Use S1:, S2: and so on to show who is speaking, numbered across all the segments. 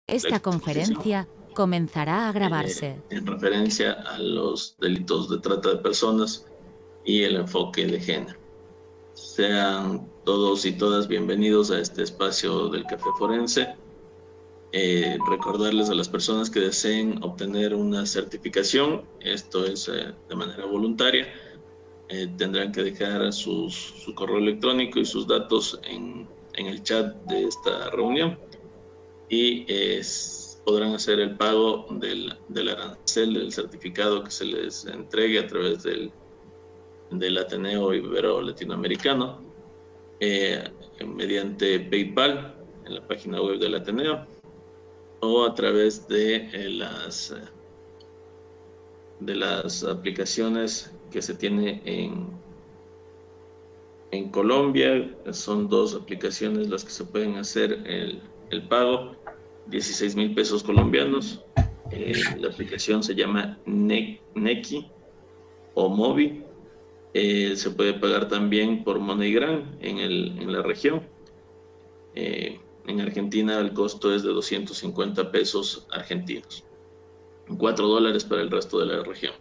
S1: Esta conferencia comenzará a grabarse.
S2: En referencia a los delitos de trata de personas y el enfoque de género. Sean todos y todas bienvenidos a este espacio del Café Forense. Recordarles a las personas que deseen obtener una certificación, esto es de manera voluntaria, tendrán que dejar su correo electrónico y sus datos en el chat de esta reunión y podrán hacer el pago del arancel del certificado que se les entregue a través del Ateneo Ibero Latinoamericano mediante PayPal en la página web del Ateneo o a través de las aplicaciones que se tiene en Colombia. Son dos aplicaciones las que se pueden hacer el pago, 16,000 pesos colombianos. La aplicación se llama Nequi o Mobi. Se puede pagar también por MoneyGram en la región. En Argentina el costo es de 250 pesos argentinos, $4 para el resto de la región.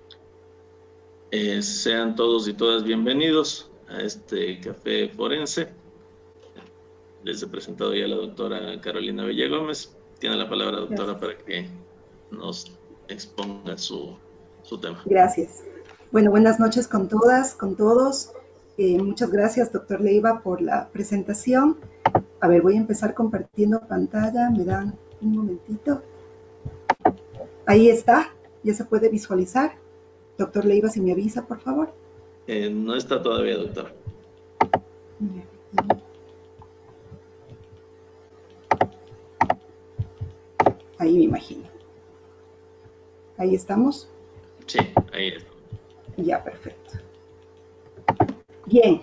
S2: Sean todos y todas bienvenidos a este café forense. Les he presentado ya a la doctora Carolina Bella Gómez. Tiene la palabra, doctora,
S3: Gracias.
S2: para que nos exponga su tema.
S3: Gracias. Bueno, buenas noches con todas, con todos. Muchas gracias, doctor Leiva, por la presentación. A ver, voy a empezar compartiendo pantalla. Me dan un momentito. Ahí está, ya se puede visualizar. Doctor Leiva, si me avisa, por favor.
S2: No está todavía, doctor.
S3: Ahí me imagino. Ahí estamos.
S2: Sí, ahí está.
S3: Ya, perfecto. Bien.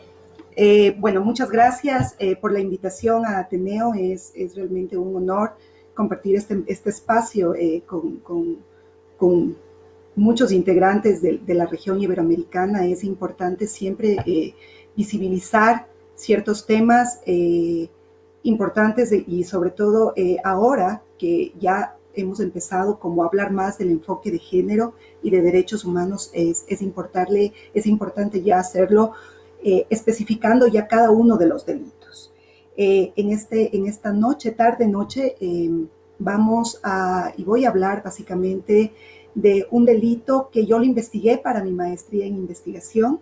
S3: Bueno, muchas gracias por la invitación a Ateneo. Es realmente un honor compartir este espacio con muchos integrantes de la región iberoamericana. Es importante siempre visibilizar ciertos temas importantes y sobre todo ahora que ya hemos empezado como a hablar más del enfoque de género y de derechos humanos, es importante ya hacerlo especificando ya cada uno de los delitos. En esta tarde-noche, voy a hablar básicamente de un delito que yo lo investigué para mi maestría en investigación,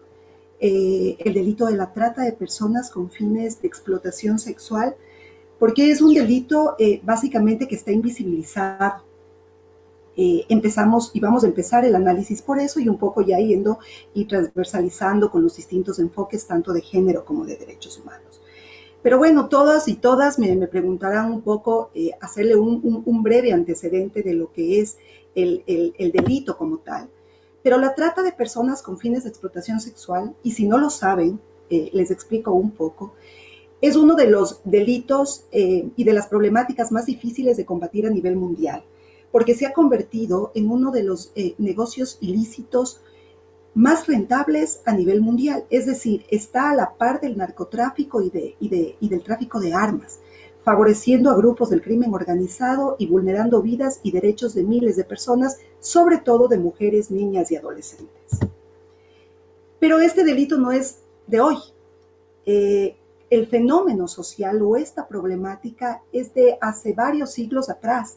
S3: el delito de la trata de personas con fines de explotación sexual, porque es un delito básicamente que está invisibilizado. Empezamos y vamos a empezar el análisis por eso y un poco ya yendo y transversalizando con los distintos enfoques tanto de género como de derechos humanos. Pero bueno, todas y todas me preguntarán un poco, hacerle un breve antecedente de lo que es el delito como tal. Pero la trata de personas con fines de explotación sexual, y si no lo saben, les explico un poco, es uno de los delitos y de las problemáticas más difíciles de combatir a nivel mundial, porque se ha convertido en uno de los negocios ilícitos más rentables a nivel mundial, es decir, está a la par del narcotráfico y del tráfico de armas, favoreciendo a grupos del crimen organizado y vulnerando vidas y derechos de miles de personas, sobre todo de mujeres, niñas y adolescentes. Pero este delito no es de hoy. El fenómeno social o esta problemática es de hace varios siglos atrás.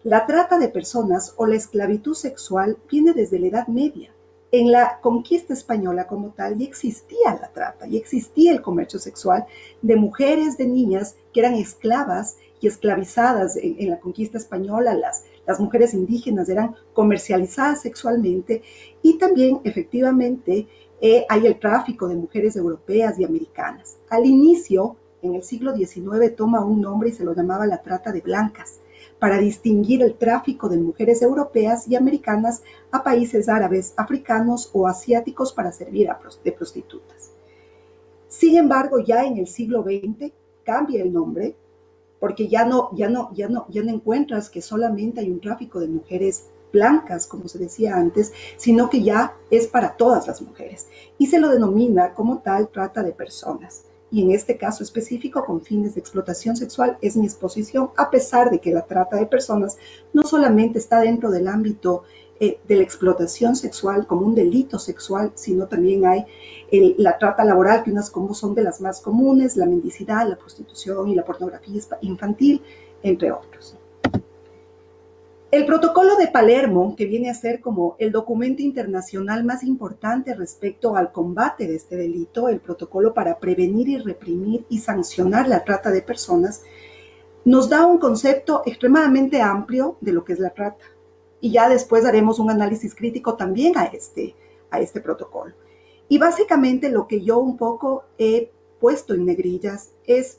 S3: La trata de personas o la esclavitud sexual viene desde la Edad Media. En la conquista española como tal ya existía la trata, ya existía el comercio sexual de mujeres, de niñas que eran esclavas y esclavizadas en la conquista española. Las mujeres indígenas eran comercializadas sexualmente y también efectivamente hay el tráfico de mujeres europeas y americanas. Al inicio, en el siglo XIX, toma un nombre y se lo llamaba la trata de blancas, para distinguir el tráfico de mujeres europeas y americanas a países árabes, africanos o asiáticos para servir de prostitutas. Sin embargo, ya en el siglo XX cambia el nombre, porque ya no encuentras que solamente hay un tráfico de mujeres blancas, como se decía antes, sino que ya es para todas las mujeres y se lo denomina como tal trata de personas. y en este caso específico con fines de explotación sexual es mi exposición, a pesar de que la trata de personas no solamente está dentro del ámbito de la explotación sexual como un delito sexual, sino también hay la trata laboral, que unas como son de las más comunes, la mendicidad, la prostitución y la pornografía infantil, entre otros. El Protocolo de Palermo, que viene a ser como el documento internacional más importante respecto al combate de este delito, el protocolo para prevenir y reprimir y sancionar la trata de personas, nos da un concepto extremadamente amplio de lo que es la trata. Y ya después haremos un análisis crítico también a este protocolo. Y básicamente lo que yo un poco he puesto en negrillas es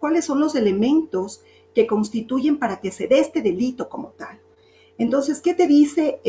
S3: cuáles son los elementos que constituyen para que se dé este delito como tal. Entonces, ¿qué te dice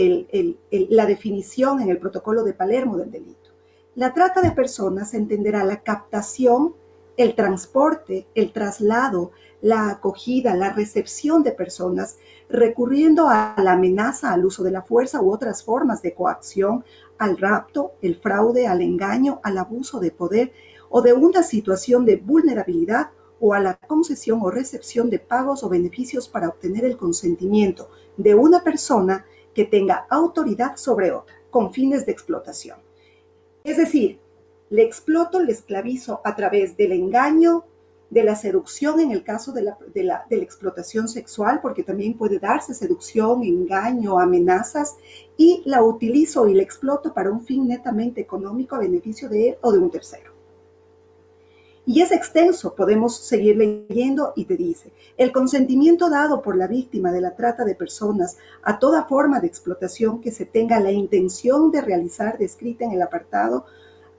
S3: la definición en el Protocolo de Palermo del delito? La trata de personas entenderá la captación, el transporte, el traslado, la acogida, la recepción de personas, recurriendo a la amenaza, al uso de la fuerza u otras formas de coacción, al rapto, el fraude, al engaño, al abuso de poder o de una situación de vulnerabilidad o a la concesión o recepción de pagos o beneficios para obtener el consentimiento de una persona que tenga autoridad sobre otra, con fines de explotación. Es decir, le exploto, le esclavizo a través del engaño, de la seducción en el caso de la explotación sexual, porque también puede darse seducción, engaño, amenazas, y la utilizo y la exploto para un fin netamente económico a beneficio de él o de un tercero. Y es extenso, podemos seguir leyendo y te dice, el consentimiento dado por la víctima de la trata de personas a toda forma de explotación que se tenga la intención de realizar descrita en el apartado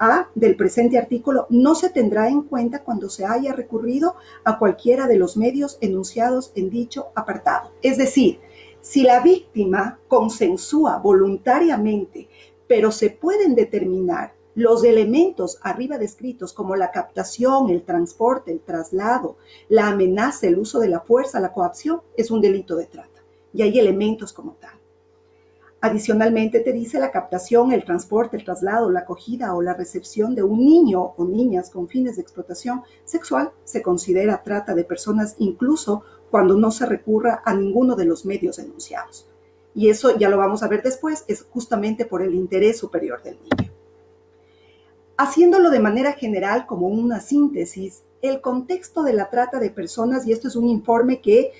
S3: A del presente artículo no se tendrá en cuenta cuando se haya recurrido a cualquiera de los medios enunciados en dicho apartado. Es decir, si la víctima consensúa voluntariamente, pero se pueden determinar los elementos arriba descritos como la captación, el transporte, el traslado, la amenaza, el uso de la fuerza, la coacción, es un delito de trata. Y hay elementos como tal. Adicionalmente te dice la captación, el transporte, el traslado, la acogida o la recepción de un niño o niñas con fines de explotación sexual se considera trata de personas incluso cuando no se recurra a ninguno de los medios enunciados. Y eso ya lo vamos a ver después, es justamente por el interés superior del niño. Haciéndolo de manera general como una síntesis, el contexto de la trata de personas, y esto es un informe que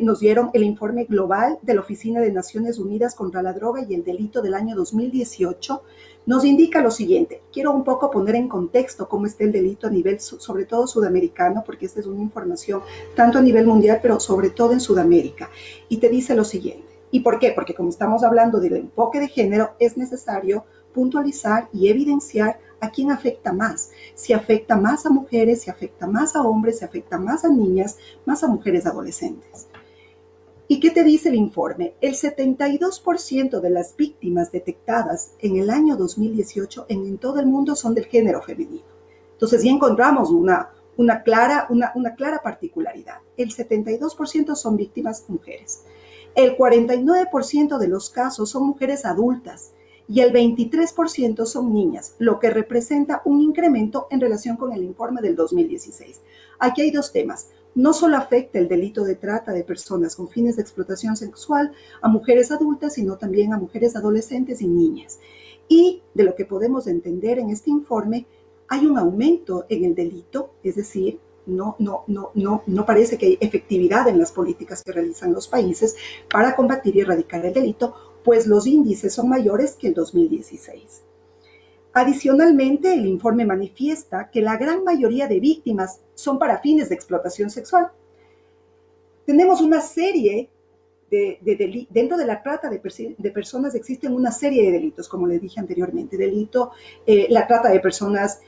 S3: nos dieron, el informe global de la Oficina de Naciones Unidas contra la Droga y el Delito del año 2018, nos indica lo siguiente. Quiero un poco poner en contexto cómo está el delito a nivel, sobre todo sudamericano, porque esta es una información tanto a nivel mundial, pero sobre todo en Sudamérica. Y te dice lo siguiente. ¿Y por qué? Porque como estamos hablando del enfoque de género, es necesario puntualizar y evidenciar a quién afecta más. Si afecta más a mujeres, si afecta más a hombres, si afecta más a niñas, más a mujeres adolescentes. ¿Y qué te dice el informe? El 72% de las víctimas detectadas en el año 2018 en todo el mundo son del género femenino. Entonces ya encontramos una clara particularidad. El 72% son víctimas mujeres. El 49% de los casos son mujeres adultas y el 23% son niñas, lo que representa un incremento en relación con el informe del 2016. Aquí hay dos temas. No solo afecta el delito de trata de personas con fines de explotación sexual a mujeres adultas, sino también a mujeres adolescentes y niñas. Y de lo que podemos entender en este informe, hay un aumento en el delito, es decir, no parece que hay efectividad en las políticas que realizan los países para combatir y erradicar el delito, pues los índices son mayores que el 2016. Adicionalmente, el informe manifiesta que la gran mayoría de víctimas son para fines de explotación sexual. Tenemos una serie dentro de la trata de personas existen una serie de delitos, como les dije anteriormente, la trata de personas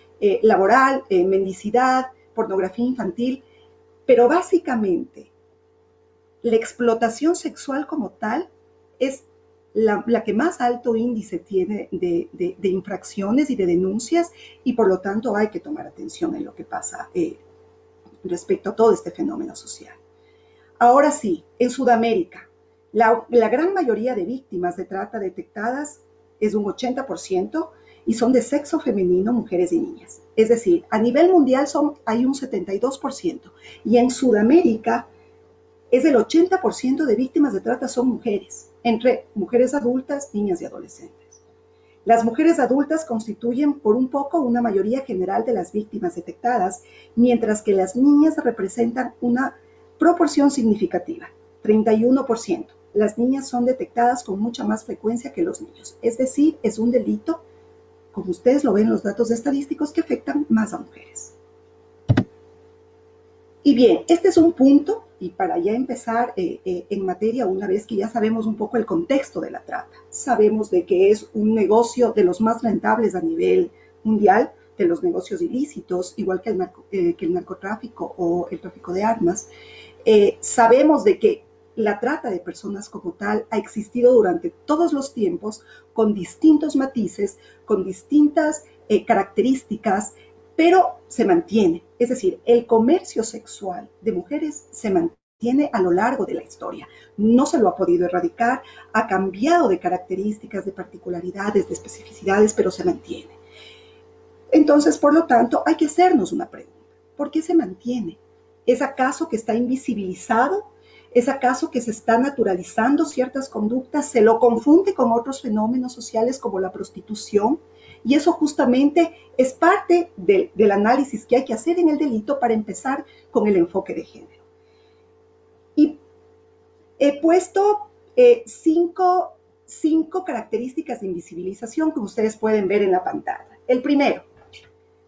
S3: laboral, mendicidad, pornografía infantil, pero básicamente la explotación sexual como tal es la que más alto índice tiene de infracciones y de denuncias, y por lo tanto hay que tomar atención en lo que pasa respecto a todo este fenómeno social. Ahora sí, en Sudamérica, la gran mayoría de víctimas de trata detectadas es un 80%, y son de sexo femenino, mujeres y niñas. Es decir, a nivel mundial hay un 72% y en Sudamérica es el 80% de víctimas de trata son mujeres, entre mujeres adultas, niñas y adolescentes. Las mujeres adultas constituyen por un poco una mayoría general de las víctimas detectadas, mientras que las niñas representan una proporción significativa, 31%. Las niñas son detectadas con mucha más frecuencia que los niños. Es decir, es un delito, como ustedes lo ven en los datos estadísticos, que afectan más a mujeres. Y bien, este es un punto, y para ya empezar en materia, una vez que ya sabemos un poco el contexto de la trata, sabemos de que es un negocio de los más rentables a nivel mundial, de los negocios ilícitos, igual que el narcotráfico o el tráfico de armas. Sabemos de que la trata de personas como tal ha existido durante todos los tiempos, con distintos matices, con distintas características, pero se mantiene. Es decir, el comercio sexual de mujeres se mantiene a lo largo de la historia. No se lo ha podido erradicar, ha cambiado de características, de particularidades, de especificidades, pero se mantiene. Entonces, por lo tanto, hay que hacernos una pregunta. ¿Por qué se mantiene? ¿Es acaso que está invisibilizado? ¿Es acaso que se está naturalizando ciertas conductas? ¿Se lo confunde con otros fenómenos sociales como la prostitución? Y eso justamente es parte del análisis que hay que hacer en el delito para empezar con el enfoque de género. Y he puesto cinco características de invisibilización que ustedes pueden ver en la pantalla. El primero,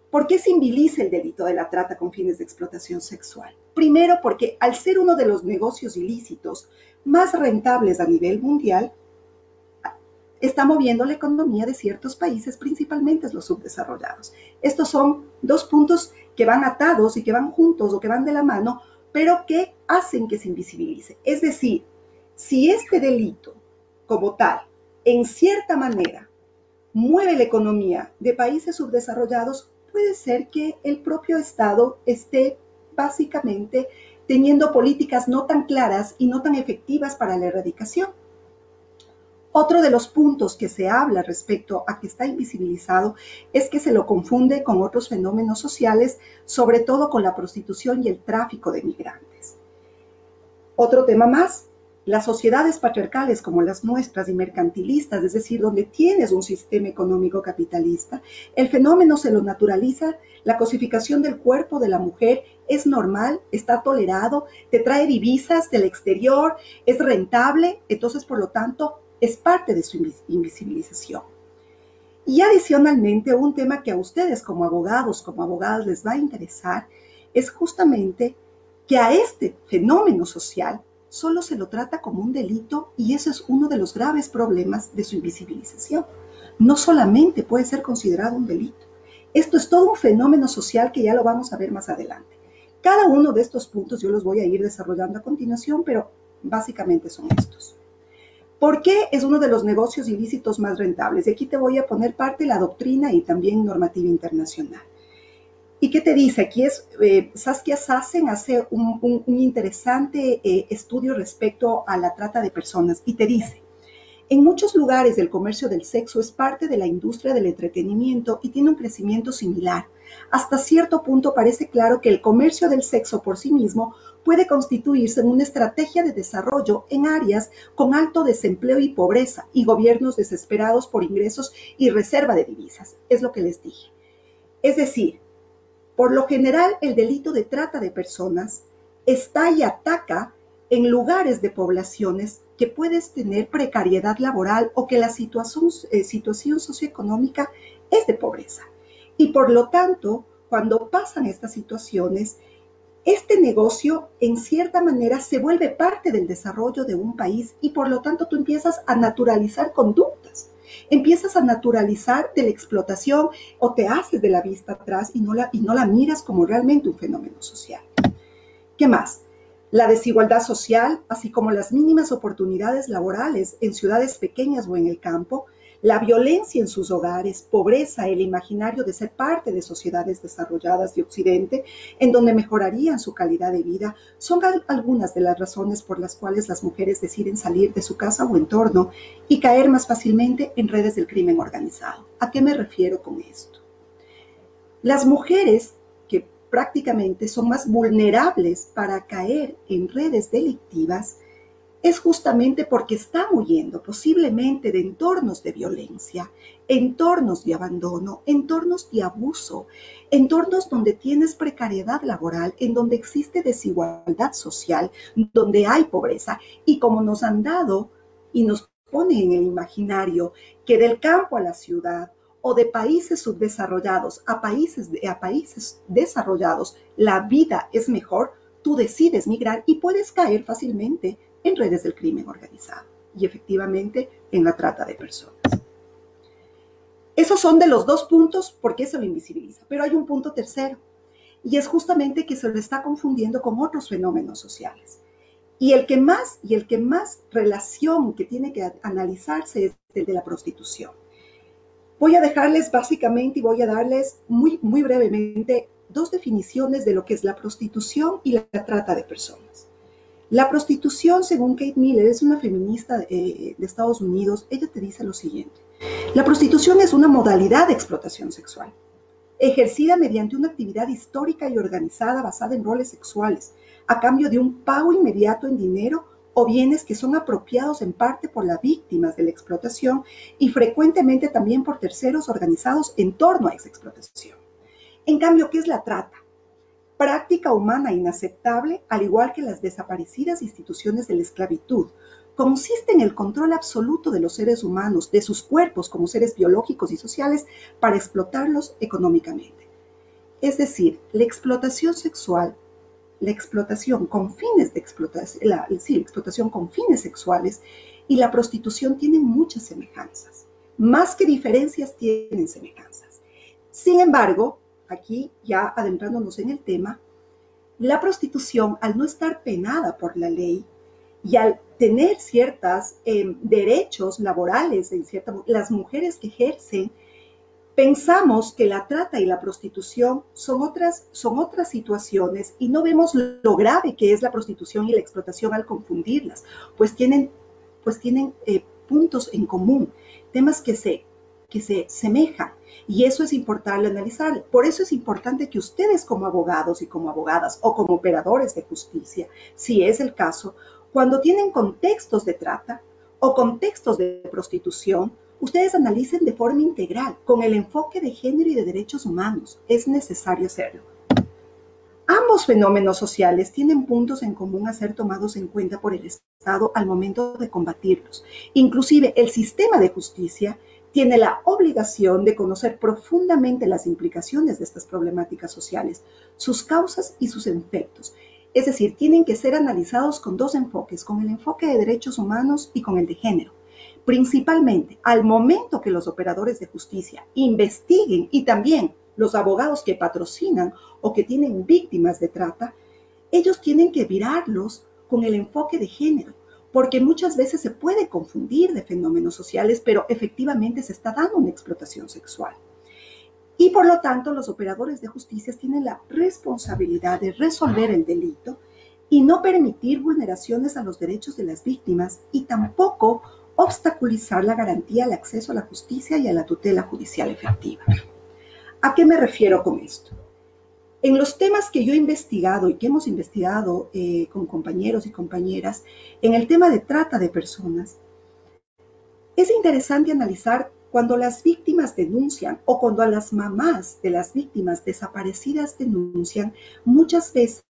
S3: ¿por qué se invisibiliza el delito de la trata con fines de explotación sexual? Primero, porque al ser uno de los negocios ilícitos más rentables a nivel mundial, está moviendo la economía de ciertos países, principalmente los subdesarrollados. Estos son dos puntos que van atados y que van juntos o que van de la mano, pero que hacen que se invisibilice. Es decir, si este delito como tal, en cierta manera, mueve la economía de países subdesarrollados, puede ser que el propio Estado esté básicamente teniendo políticas no tan claras y no tan efectivas para la erradicación. Otro de los puntos que se habla respecto a que está invisibilizado es que se lo confunde con otros fenómenos sociales, sobre todo con la prostitución y el tráfico de migrantes. Otro tema más, las sociedades patriarcales como las nuestras y mercantilistas, es decir, donde tienes un sistema económico capitalista, el fenómeno se lo naturaliza, la cosificación del cuerpo de la mujer es normal, está tolerado, te trae divisas del exterior, es rentable, entonces por lo tanto es parte de su invisibilización. Y adicionalmente, un tema que a ustedes como abogados, como abogadas les va a interesar, es justamente que a este fenómeno social solo se lo trata como un delito y ese es uno de los graves problemas de su invisibilización. No solamente puede ser considerado un delito. Esto es todo un fenómeno social que ya lo vamos a ver más adelante. Cada uno de estos puntos yo los voy a ir desarrollando a continuación, pero básicamente son estos. ¿Por qué es uno de los negocios ilícitos más rentables? Y aquí te voy a poner parte de la doctrina y también normativa internacional. ¿Y qué te dice? Aquí Saskia Sassen hace un interesante estudio respecto a la trata de personas y te dice, en muchos lugares el comercio del sexo es parte de la industria del entretenimiento y tiene un crecimiento similar. Hasta cierto punto parece claro que el comercio del sexo por sí mismo puede constituirse en una estrategia de desarrollo en áreas con alto desempleo y pobreza y gobiernos desesperados por ingresos y reserva de divisas. Es lo que les dije. Es decir, por lo general el delito de trata de personas está y ataca en lugares de poblaciones que puedes tener precariedad laboral o que la situación socioeconómica es de pobreza. Y por lo tanto, cuando pasan estas situaciones, este negocio en cierta manera se vuelve parte del desarrollo de un país y por lo tanto tú empiezas a naturalizar conductas. Empiezas a naturalizar de la explotación o te haces de la vista atrás y no la miras como realmente un fenómeno social. ¿Qué más? La desigualdad social, así como las mínimas oportunidades laborales en ciudades pequeñas o en el campo, La violencia en sus hogares, pobreza, el imaginario de ser parte de sociedades desarrolladas de Occidente, en donde mejorarían su calidad de vida, son algunas de las razones por las cuales las mujeres deciden salir de su casa o entorno y caer más fácilmente en redes del crimen organizado. ¿A qué me refiero con esto? Las mujeres que prácticamente son más vulnerables para caer en redes delictivas es justamente porque están huyendo posiblemente de entornos de violencia, entornos de abandono, entornos de abuso, entornos donde tienes precariedad laboral, en donde existe desigualdad social, donde hay pobreza. Y como nos han dado y nos pone en el imaginario que del campo a la ciudad o de países subdesarrollados a países desarrollados la vida es mejor, tú decides migrar y puedes caer fácilmente en redes del crimen organizado y efectivamente en la trata de personas. Esos son de los dos puntos porque se lo invisibiliza, pero hay un punto tercero y es justamente que se lo está confundiendo con otros fenómenos sociales. Y el que más relación que tiene que analizarse es el de la prostitución. Voy a dejarles básicamente y voy a darles muy brevemente dos definiciones de lo que es la prostitución y la trata de personas. La prostitución, según Kate Miller, es una feminista de Estados Unidos. Ella te dice lo siguiente: la prostitución es una modalidad de explotación sexual, ejercida mediante una actividad histórica y organizada basada en roles sexuales, a cambio de un pago inmediato en dinero o bienes que son apropiados en parte por las víctimas de la explotación y frecuentemente también por terceros organizados en torno a esa explotación. En cambio, ¿qué es la trata? Práctica humana inaceptable, al igual que las desaparecidas instituciones de la esclavitud, consiste en el control absoluto de los seres humanos, de sus cuerpos como seres biológicos y sociales, para explotarlos económicamente. Es decir, la explotación sexual, la explotación con fines sexuales y la prostitución tienen muchas semejanzas. Más que diferencias, tienen semejanzas. Sin embargo, aquí ya adentrándonos en el tema, la prostitución, al no estar penada por la ley y al tener ciertos derechos laborales, las mujeres que ejercen, pensamos que la trata y la prostitución son otras situaciones y no vemos lo grave que es la prostitución y la explotación al confundirlas, pues tienen puntos en común, temas que se semejan. Y eso es importante analizar. Por eso es importante que ustedes como abogados y como abogadas o como operadores de justicia, si es el caso, cuando tienen contextos de trata o contextos de prostitución, ustedes analicen de forma integral, con el enfoque de género y de derechos humanos. Es necesario hacerlo. Ambos fenómenos sociales tienen puntos en común a ser tomados en cuenta por el Estado al momento de combatirlos. Inclusive, el sistema de justicia tiene la obligación de conocer profundamente las implicaciones de estas problemáticas sociales, sus causas y sus efectos. Es decir, tienen que ser analizados con dos enfoques, con el enfoque de derechos humanos y con el de género. Principalmente, al momento que los operadores de justicia investiguen y también los abogados que patrocinan o que tienen víctimas de trata, ellos tienen que mirarlos con el enfoque de género, porque muchas veces se puede confundir de fenómenos sociales, pero efectivamente se está dando una explotación sexual. Y por lo tanto, los operadores de justicia tienen la responsabilidad de resolver el delito y no permitir vulneraciones a los derechos de las víctimas y tampoco obstaculizar la garantía al acceso a la justicia y a la tutela judicial efectiva. ¿A qué me refiero con esto? En los temas que yo he investigado y que hemos investigado con compañeros y compañeras, en el tema de trata de personas, es interesante analizar cuando las víctimas denuncian o cuando a las mamás de las víctimas desaparecidas denuncian, muchas veces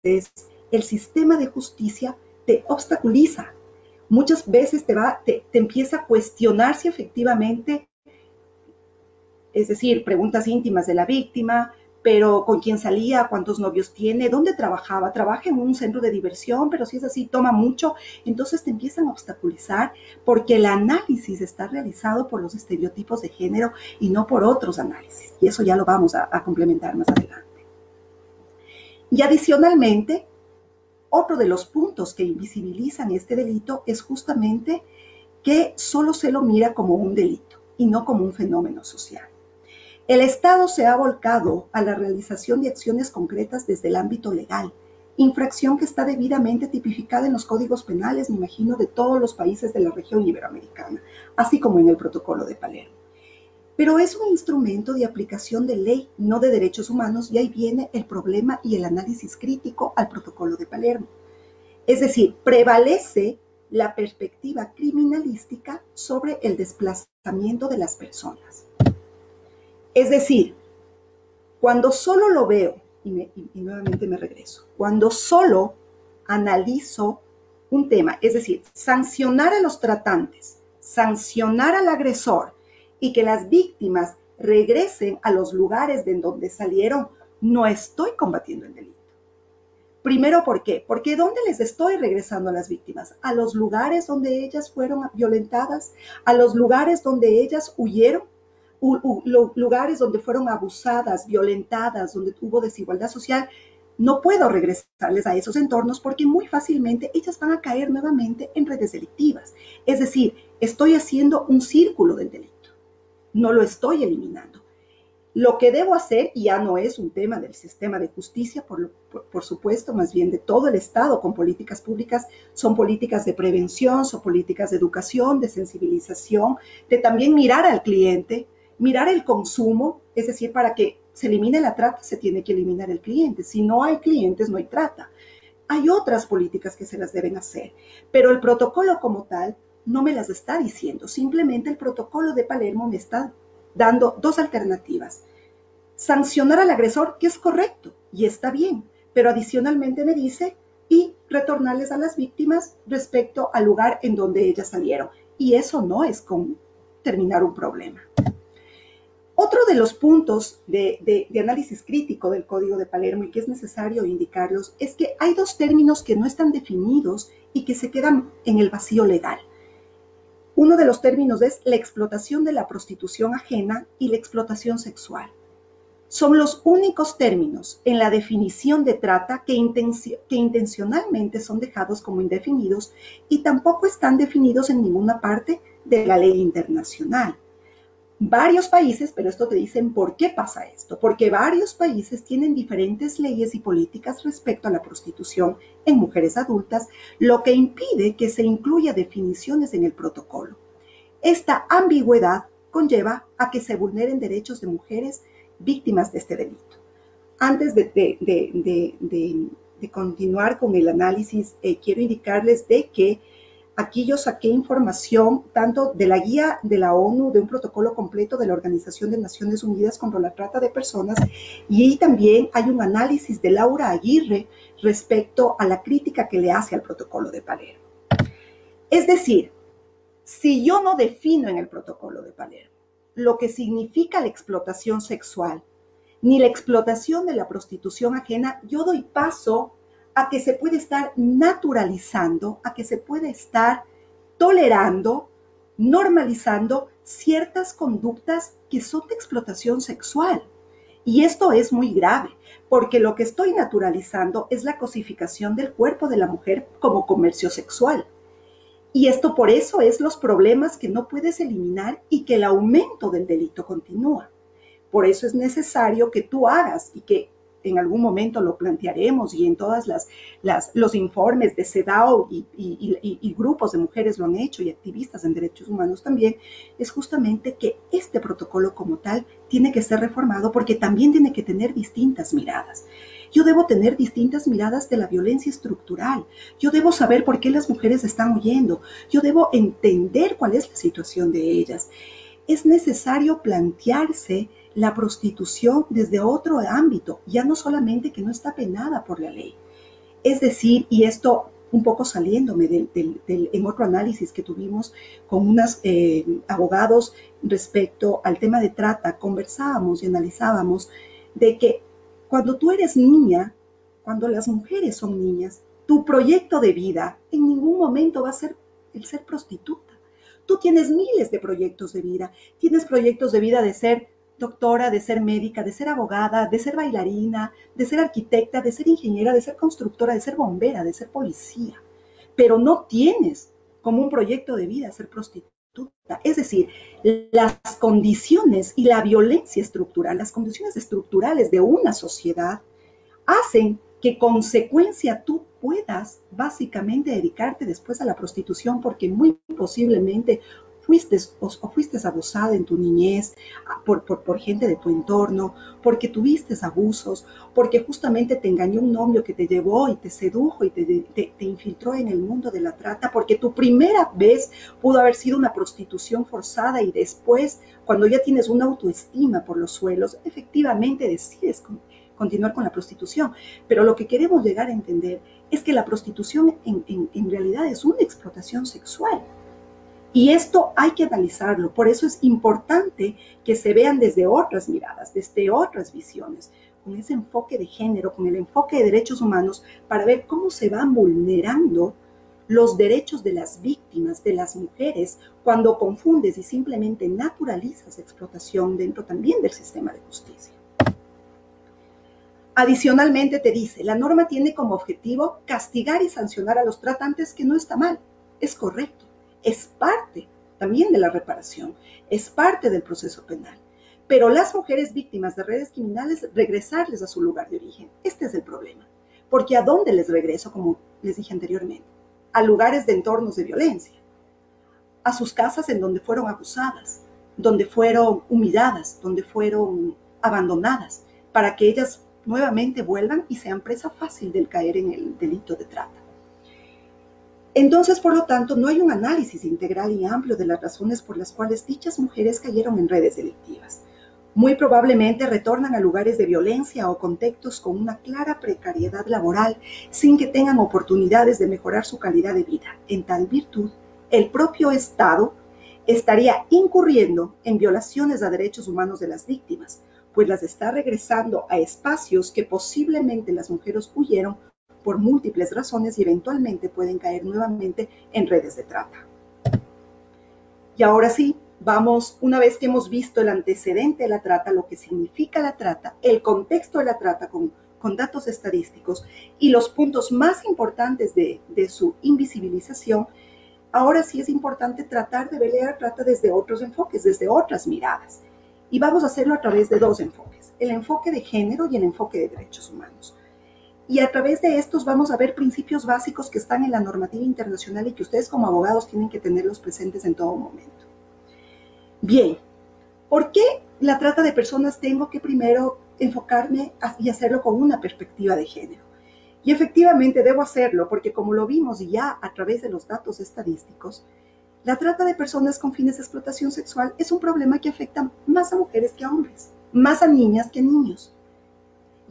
S3: el sistema de justicia te obstaculiza. Muchas veces te empieza a cuestionar si efectivamente, es decir, preguntas íntimas de la víctima, pero con quién salía, cuántos novios tiene, dónde trabajaba, trabaja en un centro de diversión, pero si es así, toma mucho. Entonces te empiezan a obstaculizar porque el análisis está realizado por los estereotipos de género y no por otros análisis. Y eso ya lo vamos a complementar más adelante. Y adicionalmente, otro de los puntos que invisibilizan este delito es justamente que solo se lo mira como un delito. y no como un fenómeno social. El Estado se ha volcado a la realización de acciones concretas desde el ámbito legal, infracción que está debidamente tipificada en los códigos penales, me imagino, de todos los países de la región iberoamericana, así como en el Protocolo de Palermo. Pero es un instrumento de aplicación de ley, no de derechos humanos, y ahí viene el problema y el análisis crítico al Protocolo de Palermo. Es decir, prevalece la perspectiva criminalística sobre el desplazamiento de las personas. Es decir, cuando solo lo veo, y nuevamente me regreso, cuando solo analizo un tema, es decir, sancionar a los tratantes, sancionar al agresor y que las víctimas regresen a los lugares de donde salieron, no estoy combatiendo el delito. Primero, ¿por qué? Porque ¿dónde les estoy regresando a las víctimas? A los lugares donde ellas fueron violentadas, a los lugares donde ellas huyeron, lugares donde fueron abusadas, violentadas, donde hubo desigualdad social. No puedo regresarles a esos entornos porque muy fácilmente ellas van a caer nuevamente en redes delictivas. Es decir, estoy haciendo un círculo del delito, no lo estoy eliminando. Lo que debo hacer, y ya no es un tema del sistema de justicia, por supuesto, más bien de todo el Estado con políticas públicas, son políticas de prevención, son políticas de educación, de sensibilización, de también mirar al cliente, mirar el consumo, es decir, para que se elimine la trata, se tiene que eliminar el cliente. Si no hay clientes, no hay trata. Hay otras políticas que se las deben hacer, pero el protocolo como tal no me las está diciendo. Simplemente el Protocolo de Palermo me está dando dos alternativas. Sancionar al agresor, que es correcto y está bien, pero adicionalmente me dice y retornarles a las víctimas respecto al lugar en donde ellas salieron. Y eso no es con terminar un problema. Otro de los puntos de análisis crítico del Código de Palermo y que es necesario indicarlos es que hay dos términos que no están definidos y que se quedan en el vacío legal. Uno de los términos es la explotación de la prostitución ajena y la explotación sexual. Son los únicos términos en la definición de trata que intencionalmente son dejados como indefinidos y tampoco están definidos en ninguna parte de la ley internacional. Varios países, pero esto te dicen por qué pasa esto, porque varios países tienen diferentes leyes y políticas respecto a la prostitución en mujeres adultas, lo que impide que se incluya definiciones en el protocolo. Esta ambigüedad conlleva a que se vulneren derechos de mujeres víctimas de este delito. Antes de continuar con el análisis, quiero indicarles de que aquí yo saqué información tanto de la guía de la ONU, de un protocolo completo de la Organización de Naciones Unidas contra la Trata de Personas, y también hay un análisis de Laura Aguirre respecto a la crítica que le hace al protocolo de Palermo. Es decir, si yo no defino en el protocolo de Palermo lo que significa la explotación sexual, ni la explotación de la prostitución ajena, yo doy paso a que se puede estar naturalizando, a que se puede estar tolerando, normalizando ciertas conductas que son de explotación sexual. Y esto es muy grave, porque lo que estoy naturalizando es la cosificación del cuerpo de la mujer como comercio sexual. Y esto por eso es los problemas que no puedes eliminar y que el aumento del delito continúa. Por eso es necesario que tú hagas y que en algún momento lo plantearemos y en todas los informes de CEDAW y grupos de mujeres lo han hecho y activistas en derechos humanos también, es justamente que este protocolo como tal tiene que ser reformado porque también tiene que tener distintas miradas. Yo debo tener distintas miradas de la violencia estructural. Yo debo saber por qué las mujeres están huyendo. Yo debo entender cuál es la situación de ellas. Es necesario plantearse la prostitución desde otro ámbito, ya no solamente que no está penada por la ley. Es decir, y esto un poco saliéndome en otro análisis que tuvimos con unos abogados respecto al tema de trata, conversábamos y analizábamos de que cuando tú eres niña, cuando las mujeres son niñas, tu proyecto de vida en ningún momento va a ser el ser prostituta. Tú tienes miles de proyectos de vida. Tienes proyectos de vida de ser doctora, de ser médica, de ser abogada, de ser bailarina, de ser arquitecta, de ser ingeniera, de ser constructora, de ser bombera, de ser policía. Pero no tienes como un proyecto de vida ser prostituta. prostituta. Es decir, las condiciones y la violencia estructural, las condiciones estructurales de una sociedad hacen que consecuencia tú puedas básicamente dedicarte después a la prostitución porque muy posiblemente fuiste abusada en tu niñez por gente de tu entorno, porque tuviste abusos, porque justamente te engañó un novio que te llevó y te sedujo y te infiltró en el mundo de la trata, porque tu primera vez pudo haber sido una prostitución forzada y después, cuando ya tienes una autoestima por los suelos, efectivamente decides continuar con la prostitución. Pero lo que queremos llegar a entender es que la prostitución en realidad es una explotación sexual. Y esto hay que analizarlo, por eso es importante que se vean desde otras miradas, desde otras visiones, con ese enfoque de género, con el enfoque de derechos humanos, para ver cómo se van vulnerando los derechos de las víctimas, de las mujeres, cuando confundes y simplemente naturalizas explotación dentro también del sistema de justicia. Adicionalmente te dice, la norma tiene como objetivo castigar y sancionar a los tratantes, que no está mal, es correcto. Es parte también de la reparación, es parte del proceso penal. Pero las mujeres víctimas de redes criminales, regresarles a su lugar de origen. Este es el problema. Porque ¿a dónde les regreso? Como les dije anteriormente, a lugares de entornos de violencia, a sus casas en donde fueron abusadas, donde fueron humilladas, donde fueron abandonadas, para que ellas nuevamente vuelvan y sean presa fácil del caer en el delito de trata. Entonces, por lo tanto, no hay un análisis integral y amplio de las razones por las cuales dichas mujeres cayeron en redes delictivas. Muy probablemente retornan a lugares de violencia o contextos con una clara precariedad laboral, sin que tengan oportunidades de mejorar su calidad de vida. En tal virtud, el propio Estado estaría incurriendo en violaciones a derechos humanos de las víctimas, pues las está regresando a espacios que posiblemente las mujeres huyeron por múltiples razones y eventualmente pueden caer nuevamente en redes de trata. Y ahora sí, vamos, una vez que hemos visto el antecedente de la trata, lo que significa la trata, el contexto de la trata con datos estadísticos y los puntos más importantes de su invisibilización, ahora sí es importante tratar de ver la trata desde otros enfoques, desde otras miradas. Y vamos a hacerlo a través de dos enfoques, el enfoque de género y el enfoque de derechos humanos. Y a través de estos vamos a ver principios básicos que están en la normativa internacional y que ustedes como abogados tienen que tenerlos presentes en todo momento. Bien, ¿por qué la trata de personas tengo que primero enfocarme y hacerlo con una perspectiva de género? Y efectivamente debo hacerlo porque, como lo vimos ya a través de los datos estadísticos, la trata de personas con fines de explotación sexual es un problema que afecta más a mujeres que a hombres, más a niñas que a niños,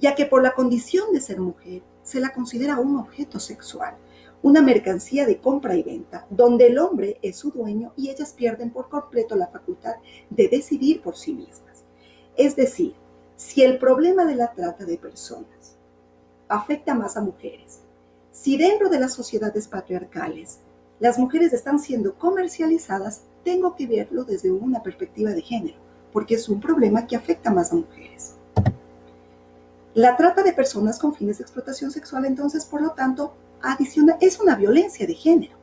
S3: ya que por la condición de ser mujer se la considera un objeto sexual, una mercancía de compra y venta, donde el hombre es su dueño y ellas pierden por completo la facultad de decidir por sí mismas. Es decir, si el problema de la trata de personas afecta más a mujeres, si dentro de las sociedades patriarcales las mujeres están siendo comercializadas, tengo que verlo desde una perspectiva de género, porque es un problema que afecta más a mujeres. La trata de personas con fines de explotación sexual, entonces, por lo tanto, es una violencia de género.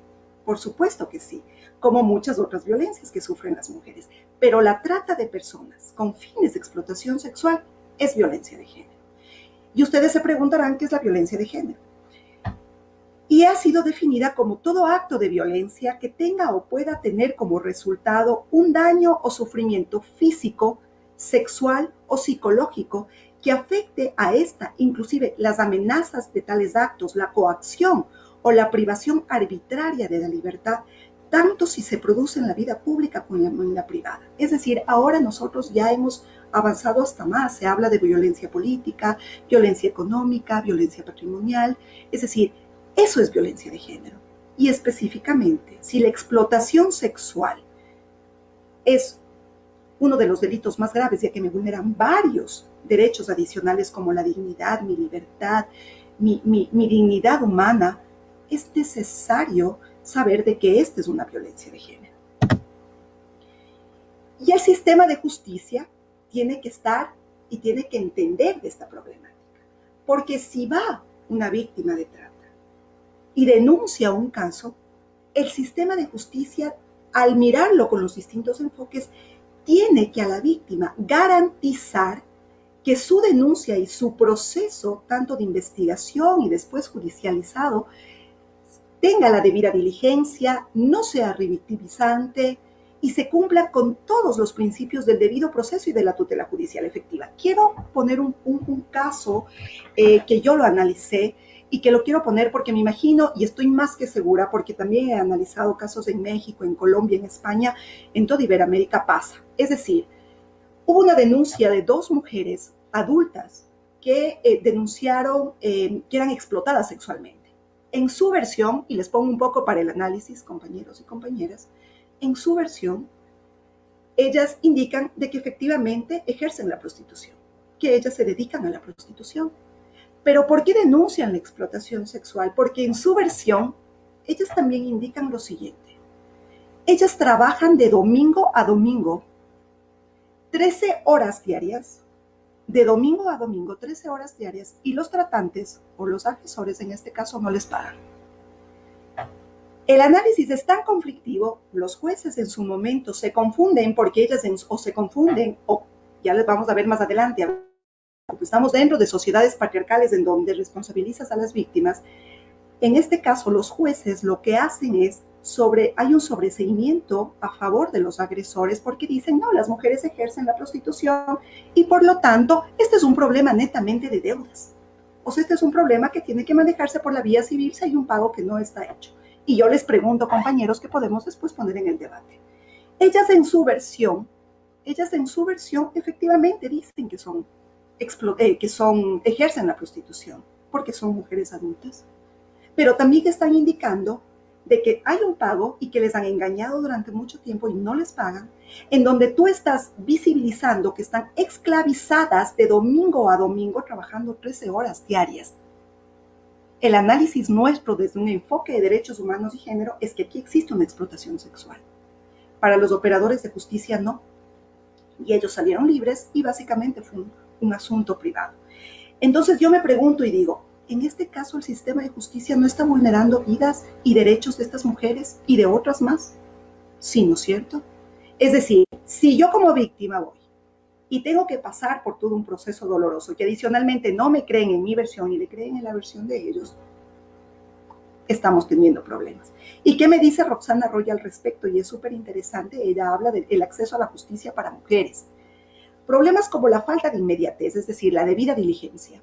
S3: Por supuesto que sí, como muchas otras violencias que sufren las mujeres. Pero la trata de personas con fines de explotación sexual es violencia de género. Y ustedes se preguntarán qué es la violencia de género. Y ha sido definida como todo acto de violencia que tenga o pueda tener como resultado un daño o sufrimiento físico, sexual o psicológico que afecte a esta, inclusive las amenazas de tales actos, la coacción o la privación arbitraria de la libertad, tanto si se produce en la vida pública como en la privada. Es decir, ahora nosotros ya hemos avanzado hasta más, se habla de violencia política, violencia económica, violencia patrimonial, es decir, eso es violencia de género. Y específicamente, si la explotación sexual es uno de los delitos más graves, ya que me vulneran varios derechos adicionales como la dignidad, mi libertad, mi dignidad humana, es necesario saber de que esta es una violencia de género. Y el sistema de justicia tiene que estar y tiene que entender de esta problemática. Porque si va una víctima de trata y denuncia un caso, el sistema de justicia al mirarlo con los distintos enfoques, tiene que a la víctima garantizar que su denuncia y su proceso, tanto de investigación y después judicializado, tenga la debida diligencia, no sea revictimizante y se cumpla con todos los principios del debido proceso y de la tutela judicial efectiva. Quiero poner un caso que yo lo analicé y que lo quiero poner porque me imagino y estoy más que segura, porque también he analizado casos en México, en Colombia, en España, en toda Iberoamérica pasa. Es decir, hubo una denuncia de 2 mujeres adultas que denunciaron que eran explotadas sexualmente. En su versión, y les pongo un poco para el análisis, compañeros y compañeras, en su versión, ellas indican de que efectivamente ejercen la prostitución, que ellas se dedican a la prostitución. Pero ¿por qué denuncian la explotación sexual? Porque en su versión, ellas también indican lo siguiente. Ellas trabajan de domingo a domingo, 13 horas diarias, de domingo a domingo, 13 horas diarias, y los tratantes, o los agresores en este caso, no les pagan. El análisis es tan conflictivo, los jueces en su momento se confunden porque ellas o ya les vamos a ver más adelante, estamos dentro de sociedades patriarcales en donde responsabilizas a las víctimas. En este caso, los jueces lo que hacen es hay un sobreseimiento a favor de los agresores porque dicen, no, las mujeres ejercen la prostitución y por lo tanto, este es un problema netamente de deudas. O sea, este es un problema que tiene que manejarse por la vía civil si hay un pago que no está hecho. Y yo les pregunto, compañeros, que podemos después poner en el debate. Ellas en su versión efectivamente dicen que ejercen la prostitución porque son mujeres adultas. Pero también están indicando de que hay un pago y que les han engañado durante mucho tiempo y no les pagan, en donde tú estás visibilizando que están esclavizadas de domingo a domingo trabajando 13 horas diarias. El análisis nuestro desde un enfoque de derechos humanos y género es que aquí existe una explotación sexual. Para los operadores de justicia no. Y ellos salieron libres y básicamente fue un asunto privado. Entonces yo me pregunto y digo, en este caso el sistema de justicia no está vulnerando vidas y derechos de estas mujeres y de otras más. Sí, ¿no es cierto? Es decir, si yo como víctima voy y tengo que pasar por todo un proceso doloroso que adicionalmente no me creen en mi versión y le creen en la versión de ellos, estamos teniendo problemas. ¿Y qué me dice Roxana Roya al respecto? Y es súper interesante, ella habla del acceso a la justicia para mujeres. Problemas como la falta de inmediatez, es decir, la debida diligencia.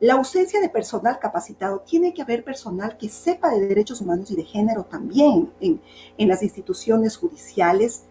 S3: La ausencia de personal capacitado. Tiene que haber personal que sepa de derechos humanos y de género también en las instituciones judiciales,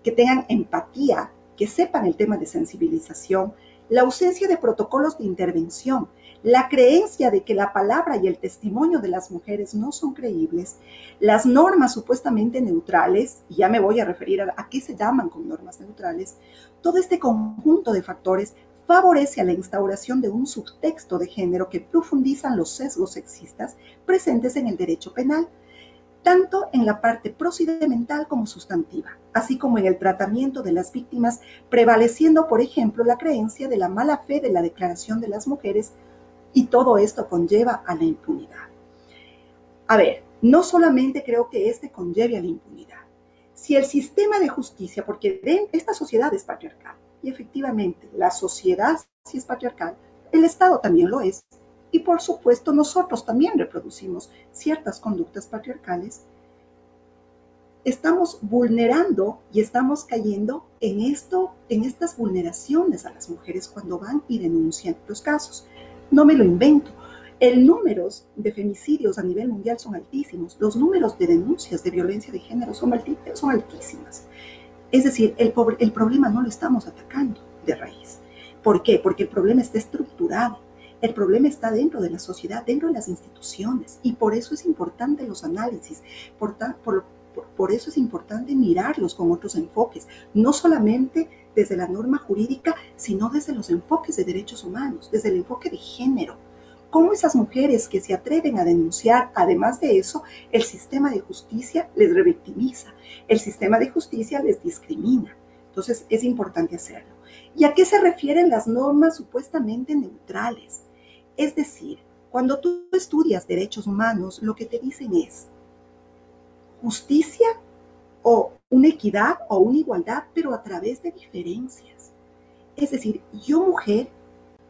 S3: que tengan empatía, que sepan el tema de sensibilización. La ausencia de protocolos de intervención. La creencia de que la palabra y el testimonio de las mujeres no son creíbles. Las normas supuestamente neutrales, y ya me voy a referir a qué se llaman con normas neutrales. Todo este conjunto de factores favorece a la instauración de un subtexto de género que profundizan los sesgos sexistas presentes en el derecho penal, tanto en la parte procedimental como sustantiva, así como en el tratamiento de las víctimas, prevaleciendo, por ejemplo, la creencia de la mala fe de la declaración de las mujeres, y todo esto conlleva a la impunidad. A ver, no solamente creo que este conlleve a la impunidad. Si el sistema de justicia, porque esta sociedad es patriarcal, y efectivamente la sociedad sí es patriarcal, el Estado también lo es, y por supuesto nosotros también reproducimos ciertas conductas patriarcales, estamos vulnerando y estamos cayendo en estas vulneraciones a las mujeres cuando van y denuncian los casos. No me lo invento. El números de femicidios a nivel mundial son altísimos. Los números de denuncias de violencia de género son altísimas. Es decir, el problema no lo estamos atacando de raíz. ¿Por qué? Porque el problema está estructurado. El problema está dentro de la sociedad, dentro de las instituciones. Y por eso es importante los análisis. Por eso es importante mirarlos con otros enfoques. No solamente desde la norma jurídica, sino desde los enfoques de derechos humanos, desde el enfoque de género. Cómo esas mujeres que se atreven a denunciar, además de eso, el sistema de justicia les revictimiza, el sistema de justicia les discrimina. Entonces es importante hacerlo. ¿Y a qué se refieren las normas supuestamente neutrales? Es decir, cuando tú estudias derechos humanos, lo que te dicen es justicia o una equidad o una igualdad, pero a través de diferencias. Es decir, yo mujer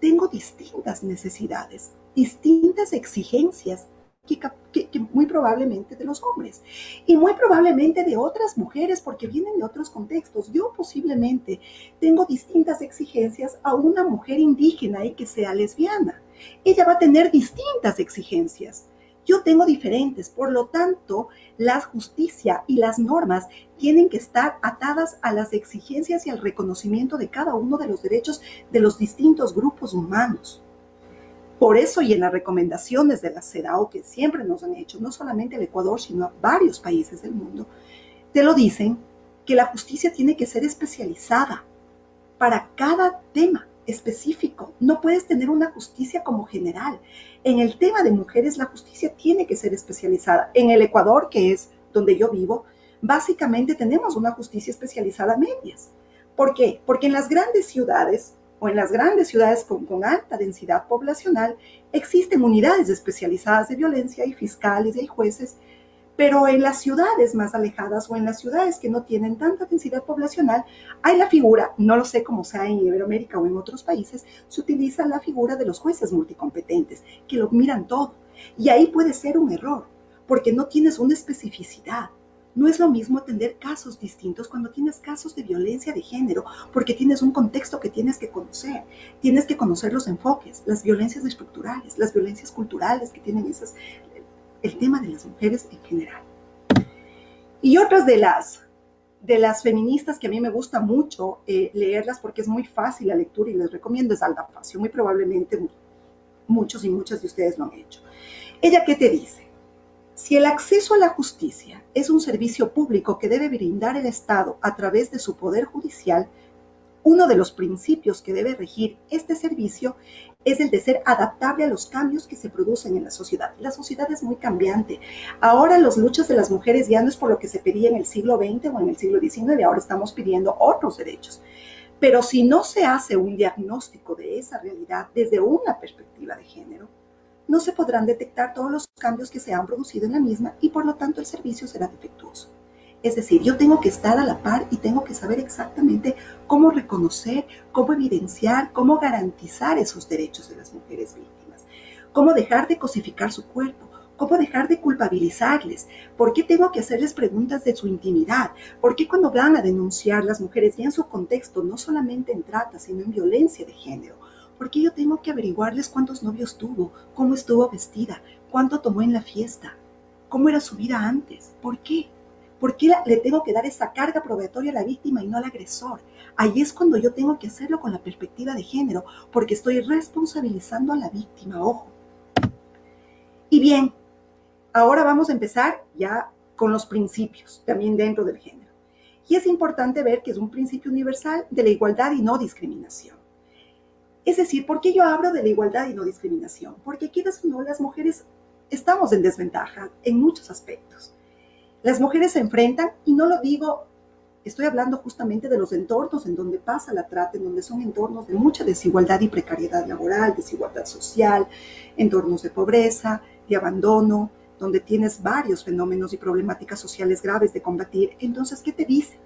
S3: tengo distintas necesidades, distintas exigencias que muy probablemente de los hombres y muy probablemente de otras mujeres porque vienen de otros contextos. Yo posiblemente tengo distintas exigencias a una mujer indígena y que sea lesbiana. Ella va a tener distintas exigencias. Yo tengo diferentes, por lo tanto, la justicia y las normas tienen que estar atadas a las exigencias y al reconocimiento de cada uno de los derechos de los distintos grupos humanos. Por eso, y en las recomendaciones de la CEDAW que siempre nos han hecho, no solamente el Ecuador, sino a varios países del mundo, te lo dicen, que la justicia tiene que ser especializada para cada tema específico. No puedes tener una justicia como general. En el tema de mujeres, la justicia tiene que ser especializada. En el Ecuador, que es donde yo vivo, básicamente tenemos una justicia especializada a medias. ¿Por qué? Porque en las grandes ciudades o en las grandes ciudades con alta densidad poblacional existen unidades especializadas de violencia, hay fiscales y hay jueces, pero en las ciudades más alejadas o en las ciudades que no tienen tanta densidad poblacional, hay la figura, no lo sé cómo sea en Iberoamérica o en otros países, se utiliza la figura de los jueces multicompetentes, que lo miran todo. Y ahí puede ser un error, porque no tienes una especificidad. No es lo mismo atender casos distintos cuando tienes casos de violencia de género, porque tienes un contexto que tienes que conocer. Tienes que conocer los enfoques, las violencias estructurales, las violencias culturales que tienen el tema de las mujeres en general. Y otras de las feministas que a mí me gusta mucho leerlas porque es muy fácil la lectura y les recomiendo es Alda Facio. Muy probablemente muchos y muchas de ustedes lo han hecho. ¿Ella qué te dice? Si el acceso a la justicia es un servicio público que debe brindar el Estado a través de su poder judicial, uno de los principios que debe regir este servicio es el de ser adaptable a los cambios que se producen en la sociedad. La sociedad es muy cambiante. Ahora las luchas de las mujeres ya no es por lo que se pedía en el siglo XX o en el siglo XIX, ahora estamos pidiendo otros derechos. Pero si no se hace un diagnóstico de esa realidad desde una perspectiva de género, no se podrán detectar todos los cambios que se han producido en la misma y por lo tanto el servicio será defectuoso. Es decir, yo tengo que estar a la par y tengo que saber exactamente cómo reconocer, cómo evidenciar, cómo garantizar esos derechos de las mujeres víctimas, cómo dejar de cosificar su cuerpo, cómo dejar de culpabilizarles, por qué tengo que hacerles preguntas de su intimidad, por qué cuando van a denunciar las mujeres y en su contexto, no solamente en trata, sino en violencia de género, por qué yo tengo que averiguarles cuántos novios tuvo, cómo estuvo vestida, cuánto tomó en la fiesta, cómo era su vida antes, ¿por qué? ¿Por qué le tengo que dar esa carga probatoria a la víctima y no al agresor? Ahí es cuando yo tengo que hacerlo con la perspectiva de género, porque estoy responsabilizando a la víctima, ojo. Y bien, ahora vamos a empezar ya con los principios, también dentro del género. Y es importante ver que es un principio universal de la igualdad y no discriminación. Es decir, ¿por qué yo hablo de la igualdad y no discriminación? Porque quieras o no, las mujeres estamos en desventaja en muchos aspectos. Las mujeres se enfrentan, y no lo digo, estoy hablando justamente de los entornos en donde pasa la trata, en donde son entornos de mucha desigualdad y precariedad laboral, desigualdad social, entornos de pobreza, de abandono, donde tienes varios fenómenos y problemáticas sociales graves de combatir. Entonces, ¿qué te dice?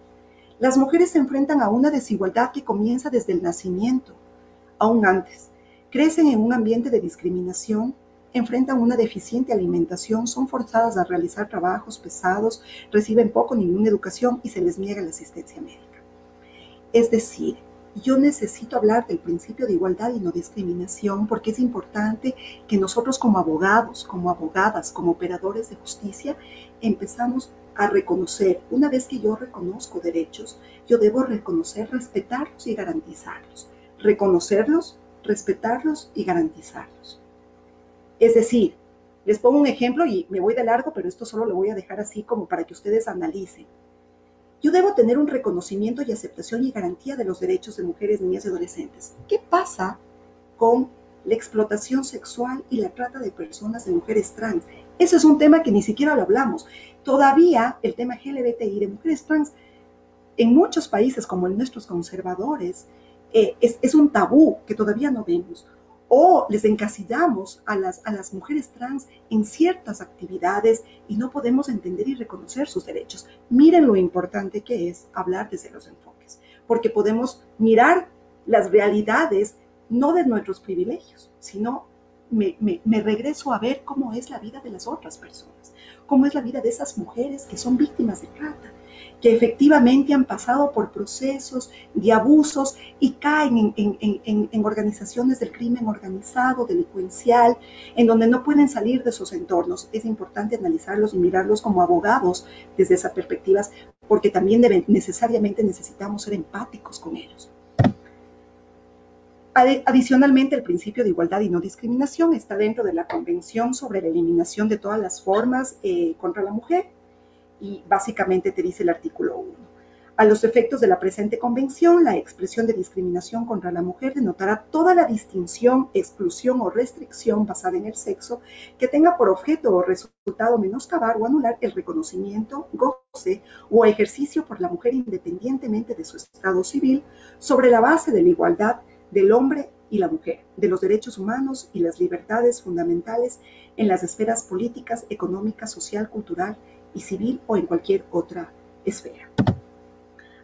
S3: Las mujeres se enfrentan a una desigualdad que comienza desde el nacimiento, aún antes. Crecen en un ambiente de discriminación, enfrentan una deficiente alimentación, son forzadas a realizar trabajos pesados, reciben poco o ninguna educación y se les niega la asistencia médica. Es decir, yo necesito hablar del principio de igualdad y no discriminación porque es importante que nosotros como abogados, como abogadas, como operadores de justicia, empezamos a reconocer. Una vez que yo reconozco derechos, yo debo reconocer, respetarlos y garantizarlos. Reconocerlos, respetarlos y garantizarlos. Es decir, les pongo un ejemplo y me voy de largo, pero esto solo lo voy a dejar así como para que ustedes analicen. Yo debo tener un reconocimiento y aceptación y garantía de los derechos de mujeres, niñas y adolescentes. ¿Qué pasa con la explotación sexual y la trata de personas de mujeres trans? Eso es un tema que ni siquiera lo hablamos. Todavía el tema LGBTI de mujeres trans en muchos países como en nuestros conservadores es un tabú que todavía no vemos. o les encasillamos a las mujeres trans en ciertas actividades y no podemos entender y reconocer sus derechos. Miren lo importante que es hablar desde los enfoques, porque podemos mirar las realidades no de nuestros privilegios, sino me regreso a ver cómo es la vida de las otras personas, cómo es la vida de esas mujeres que son víctimas de trata, que efectivamente han pasado por procesos de abusos y caen en organizaciones del crimen organizado, delincuencial, en donde no pueden salir de esos entornos. Es importante analizarlos y mirarlos como abogados desde esas perspectivas, porque también necesariamente necesitamos ser empáticos con ellos. Adicionalmente, el principio de igualdad y no discriminación está dentro de la Convención sobre la Eliminación de todas las formas contra la mujer, y básicamente te dice el artículo 1. A los efectos de la presente convención, la expresión de discriminación contra la mujer denotará toda la distinción, exclusión o restricción basada en el sexo que tenga por objeto o resultado menoscabar o anular el reconocimiento, goce o ejercicio por la mujer independientemente de su estado civil, sobre la base de la igualdad del hombre y la mujer, de los derechos humanos y las libertades fundamentales en las esferas políticas, económica, social, cultural y civil o en cualquier otra esfera.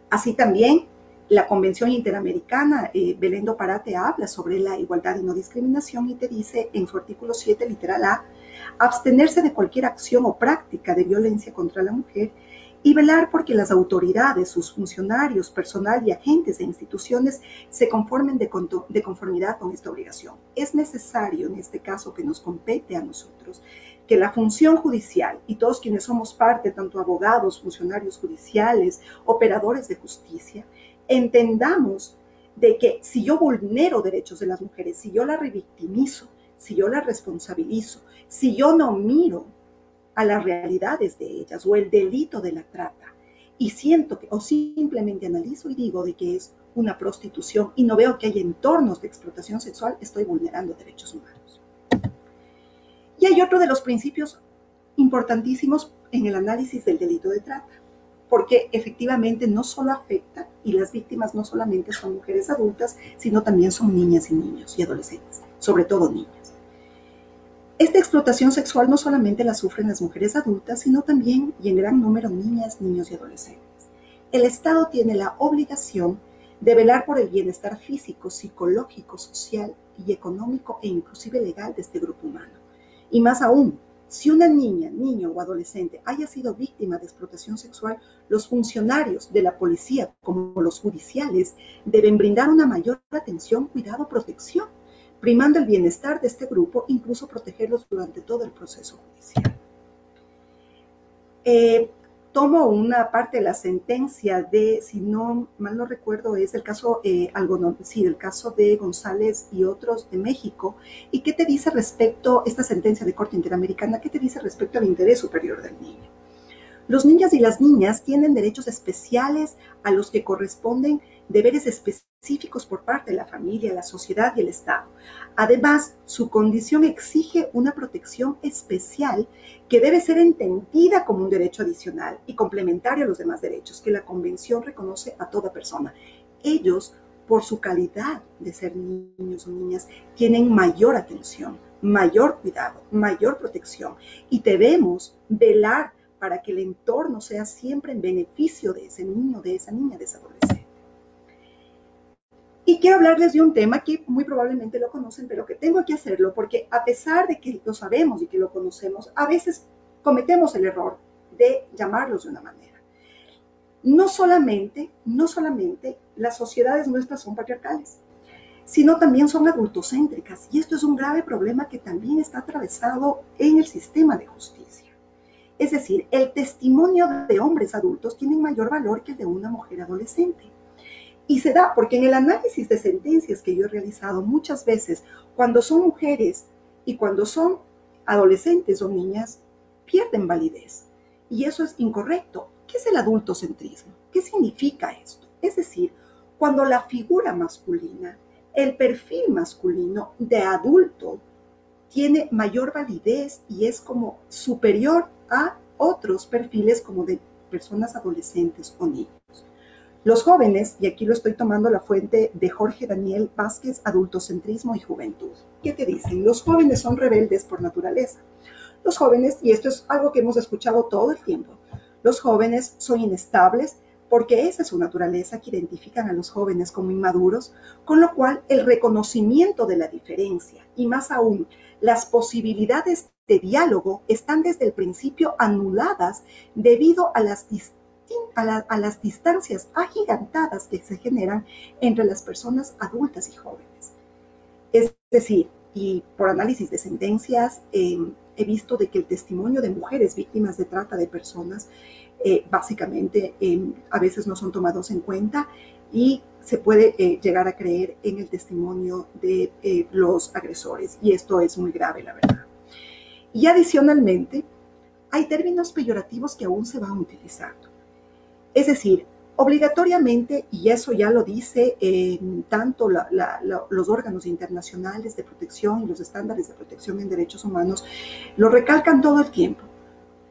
S3: Así también, la Convención Interamericana, Belén do Pará, te habla sobre la igualdad y no discriminación y te dice en su artículo 7, literal A, abstenerse de cualquier acción o práctica de violencia contra la mujer y velar porque las autoridades, sus funcionarios, personal y agentes de instituciones se conformen de conformidad con esta obligación. Es necesario, en este caso que nos compete a nosotros, que la función judicial y todos quienes somos parte, tanto abogados, funcionarios judiciales, operadores de justicia, entendamos de que si yo vulnero derechos de las mujeres, si yo las revictimizo, si yo las responsabilizo, si yo no miro a las realidades de ellas o el delito de la trata y siento que, o simplemente analizo y digo de que es una prostitución y no veo que hay entornos de explotación sexual, estoy vulnerando derechos humanos. Y hay otro de los principios importantísimos en el análisis del delito de trata, porque efectivamente no solo afecta, y las víctimas no solamente son mujeres adultas, sino también son niñas y niños y adolescentes, sobre todo niñas. Esta explotación sexual no solamente la sufren las mujeres adultas, sino también, y en gran número, niñas, niños y adolescentes. El Estado tiene la obligación de velar por el bienestar físico, psicológico, social y económico e inclusive legal de este grupo humano. Y más aún, si una niña, niño o adolescente haya sido víctima de explotación sexual, los funcionarios de la policía, como los judiciales, deben brindar una mayor atención, cuidado, protección, primando el bienestar de este grupo, incluso protegerlos durante todo el proceso judicial. Tomo una parte de la sentencia de, si no mal no recuerdo, es el caso, el caso de González y otros de México. ¿Y qué te dice respecto a esta sentencia de Corte Interamericana? ¿Qué te dice respecto al interés superior del niño? Los niños y las niñas tienen derechos especiales a los que corresponden deberes específicos por parte de la familia, la sociedad y el Estado. Además, su condición exige una protección especial que debe ser entendida como un derecho adicional y complementario a los demás derechos que la Convención reconoce a toda persona. Ellos, por su calidad de ser niños o niñas, tienen mayor atención, mayor cuidado, mayor protección y debemos velar para que el entorno sea siempre en beneficio de ese niño, de esa niña, de ese adolescente. Y quiero hablarles de un tema que muy probablemente lo conocen, pero que tengo que hacerlo porque a pesar de que lo sabemos y que lo conocemos, a veces cometemos el error de llamarlos de una manera. No solamente las sociedades nuestras son patriarcales, sino también son adultocéntricas. Y esto es un grave problema que también está atravesado en el sistema de justicia. Es decir, el testimonio de hombres adultos tiene mayor valor que el de una mujer adolescente. Y se da porque en el análisis de sentencias que yo he realizado muchas veces, cuando son mujeres y cuando son adolescentes o niñas, pierden validez. Y eso es incorrecto. ¿Qué es el adultocentrismo? ¿Qué significa esto? Es decir, cuando la figura masculina, el perfil masculino de adulto, tiene mayor validez y es como superior a otros perfiles como de personas adolescentes o niños. Los jóvenes, y aquí lo estoy tomando la fuente de Jorge Daniel Vázquez, Adultocentrismo y Juventud. ¿Qué te dicen? Los jóvenes son rebeldes por naturaleza. Los jóvenes, y esto es algo que hemos escuchado todo el tiempo, los jóvenes son inestables porque esa es su naturaleza, que identifican a los jóvenes como inmaduros, con lo cual el reconocimiento de la diferencia y más aún las posibilidades de diálogo están desde el principio anuladas debido a las distancias agigantadas que se generan entre las personas adultas y jóvenes. Es decir, y por análisis de sentencias, he visto de que el testimonio de mujeres víctimas de trata de personas básicamente a veces no son tomados en cuenta y se puede llegar a creer en el testimonio de los agresores, y esto es muy grave, la verdad. Y adicionalmente, hay términos peyorativos que aún se van utilizando. Es decir, obligatoriamente, y eso ya lo dice tanto los órganos internacionales de protección y los estándares de protección en derechos humanos, lo recalcan todo el tiempo.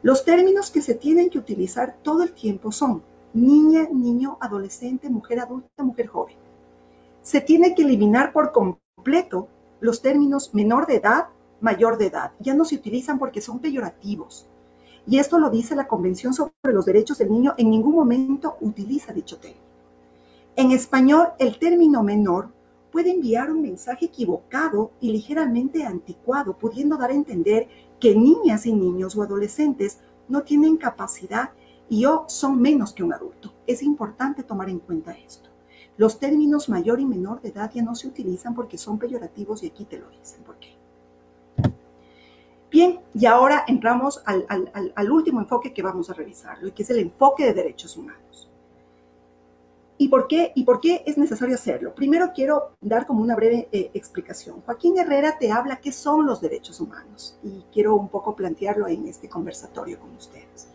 S3: Los términos que se tienen que utilizar todo el tiempo son niña, niño, adolescente, mujer adulta, mujer joven. Se tiene que eliminar por completo los términos menor de edad, mayor de edad. Ya no se utilizan porque son peyorativos. Y esto lo dice la Convención sobre los Derechos del Niño, en ningún momento utiliza dicho término. En español, el término menor puede enviar un mensaje equivocado y ligeramente anticuado, pudiendo dar a entender que niñas y niños o adolescentes no tienen capacidad y o son menos que un adulto. Es importante tomar en cuenta esto. Los términos mayor y menor de edad ya no se utilizan porque son peyorativos y aquí te lo dicen. ¿Por qué? Bien, y ahora entramos al último enfoque que vamos a revisarlo, y que es el enfoque de derechos humanos. ¿Y por qué es necesario hacerlo? Primero quiero dar como una breve explicación. Joaquín Herrera te habla qué son los derechos humanos, y quiero un poco plantearlo en este conversatorio con ustedes.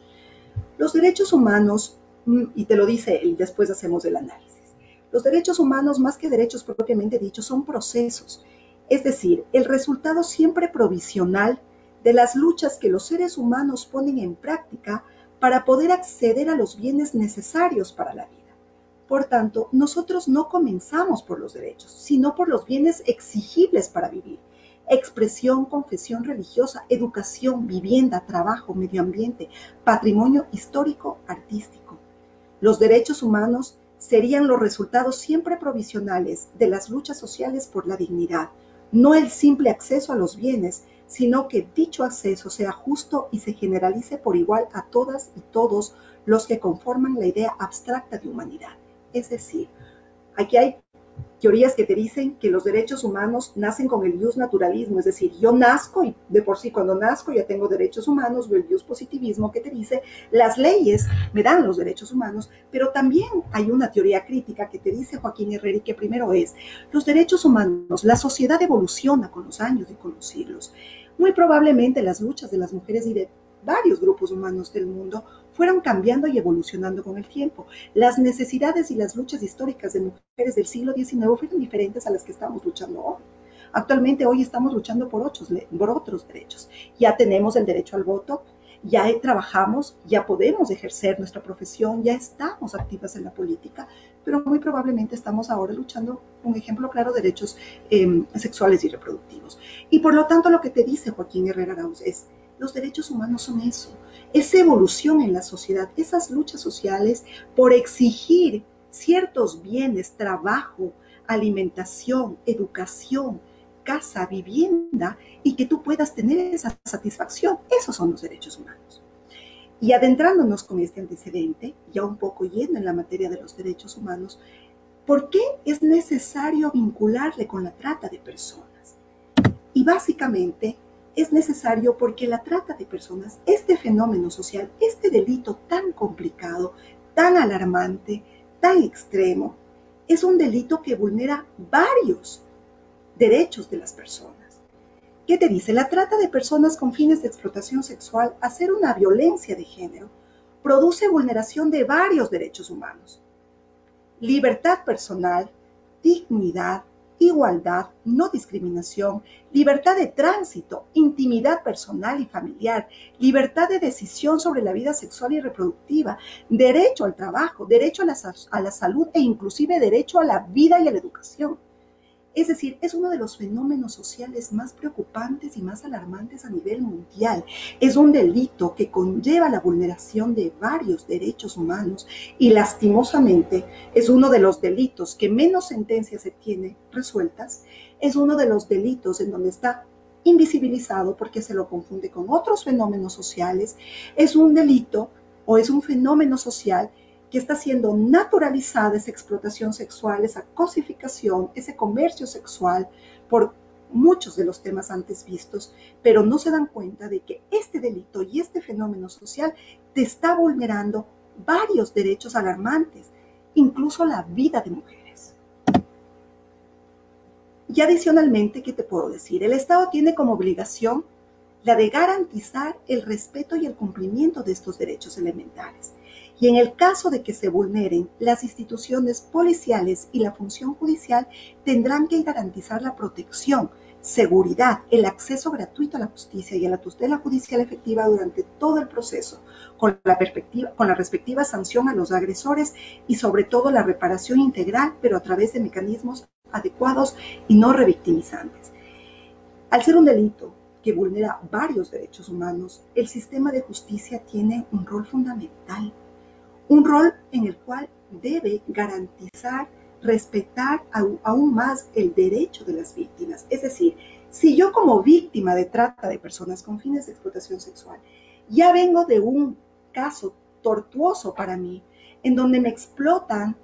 S3: Los derechos humanos, y te lo dice él, después hacemos el análisis. Los derechos humanos, más que derechos propiamente dichos, son procesos. Es decir, el resultado siempre provisional de las luchas que los seres humanos ponen en práctica para poder acceder a los bienes necesarios para la vida. Por tanto, nosotros no comenzamos por los derechos, sino por los bienes exigibles para vivir. Expresión, confesión religiosa, educación, vivienda, trabajo, medio ambiente, patrimonio histórico, artístico. Los derechos humanos serían los resultados siempre provisionales de las luchas sociales por la dignidad, no el simple acceso a los bienes, sino que dicho acceso sea justo y se generalice por igual a todas y todos los que conforman la idea abstracta de humanidad. Es decir, aquí hay teorías que te dicen que los derechos humanos nacen con el jus naturalismo, es decir, yo nazco y de por sí cuando nazco ya tengo derechos humanos, o el jus positivismo que te dice, las leyes me dan los derechos humanos, pero también hay una teoría crítica que te dice Joaquín Herrera, que primero es, los derechos humanos, la sociedad evoluciona con los años y con los siglos. Muy probablemente las luchas de las mujeres y de varios grupos humanos del mundo fueron cambiando y evolucionando con el tiempo. Las necesidades y las luchas históricas de mujeres del siglo XIX fueron diferentes a las que estamos luchando hoy. Actualmente hoy estamos luchando por otros derechos. Ya tenemos el derecho al voto, ya trabajamos, ya podemos ejercer nuestra profesión, ya estamos activas en la política, pero muy probablemente estamos ahora luchando, un ejemplo claro, derechos sexuales y reproductivos. Y por lo tanto lo que te dice Joaquín Herrera Arauz es, los derechos humanos son eso, esa evolución en la sociedad, esas luchas sociales por exigir ciertos bienes, trabajo, alimentación, educación, casa, vivienda, y que tú puedas tener esa satisfacción. Esos son los derechos humanos. Y adentrándonos con este antecedente, ya un poco yendo en la materia de los derechos humanos, ¿por qué es necesario vincularle con la trata de personas? Y básicamente es necesario porque la trata de personas, este fenómeno social, este delito tan complicado, tan alarmante, tan extremo, es un delito que vulnera varios derechos de las personas. ¿Qué te dice? La trata de personas con fines de explotación sexual, al ser una violencia de género, produce vulneración de varios derechos humanos. Libertad personal, dignidad, igualdad, no discriminación, libertad de tránsito, intimidad personal y familiar, libertad de decisión sobre la vida sexual y reproductiva, derecho al trabajo, derecho a la salud e inclusive derecho a la vida y a la educación. Es decir, es uno de los fenómenos sociales más preocupantes y más alarmantes a nivel mundial. Es un delito que conlleva la vulneración de varios derechos humanos y lastimosamente es uno de los delitos que menos sentencias se tiene resueltas. Es uno de los delitos en donde está invisibilizado porque se lo confunde con otros fenómenos sociales. Es un delito o es un fenómeno social que está siendo naturalizada esa explotación sexual, esa cosificación, ese comercio sexual por muchos de los temas antes vistos, pero no se dan cuenta de que este delito y este fenómeno social te está vulnerando varios derechos alarmantes, incluso la vida de mujeres. Y adicionalmente, ¿qué te puedo decir? El Estado tiene como obligación la de garantizar el respeto y el cumplimiento de estos derechos elementales. Y en el caso de que se vulneren, las instituciones policiales y la función judicial tendrán que garantizar la protección, seguridad, el acceso gratuito a la justicia y a la tutela judicial efectiva durante todo el proceso, con la respectiva sanción a los agresores y sobre todo la reparación integral, pero a través de mecanismos adecuados y no revictimizantes. Al ser un delito que vulnera varios derechos humanos, el sistema de justicia tiene un rol fundamental. Un rol en el cual debe garantizar, respetar aún más el derecho de las víctimas. Es decir, si yo como víctima de trata de personas con fines de explotación sexual ya vengo de un caso tortuoso para mí, en donde me explotan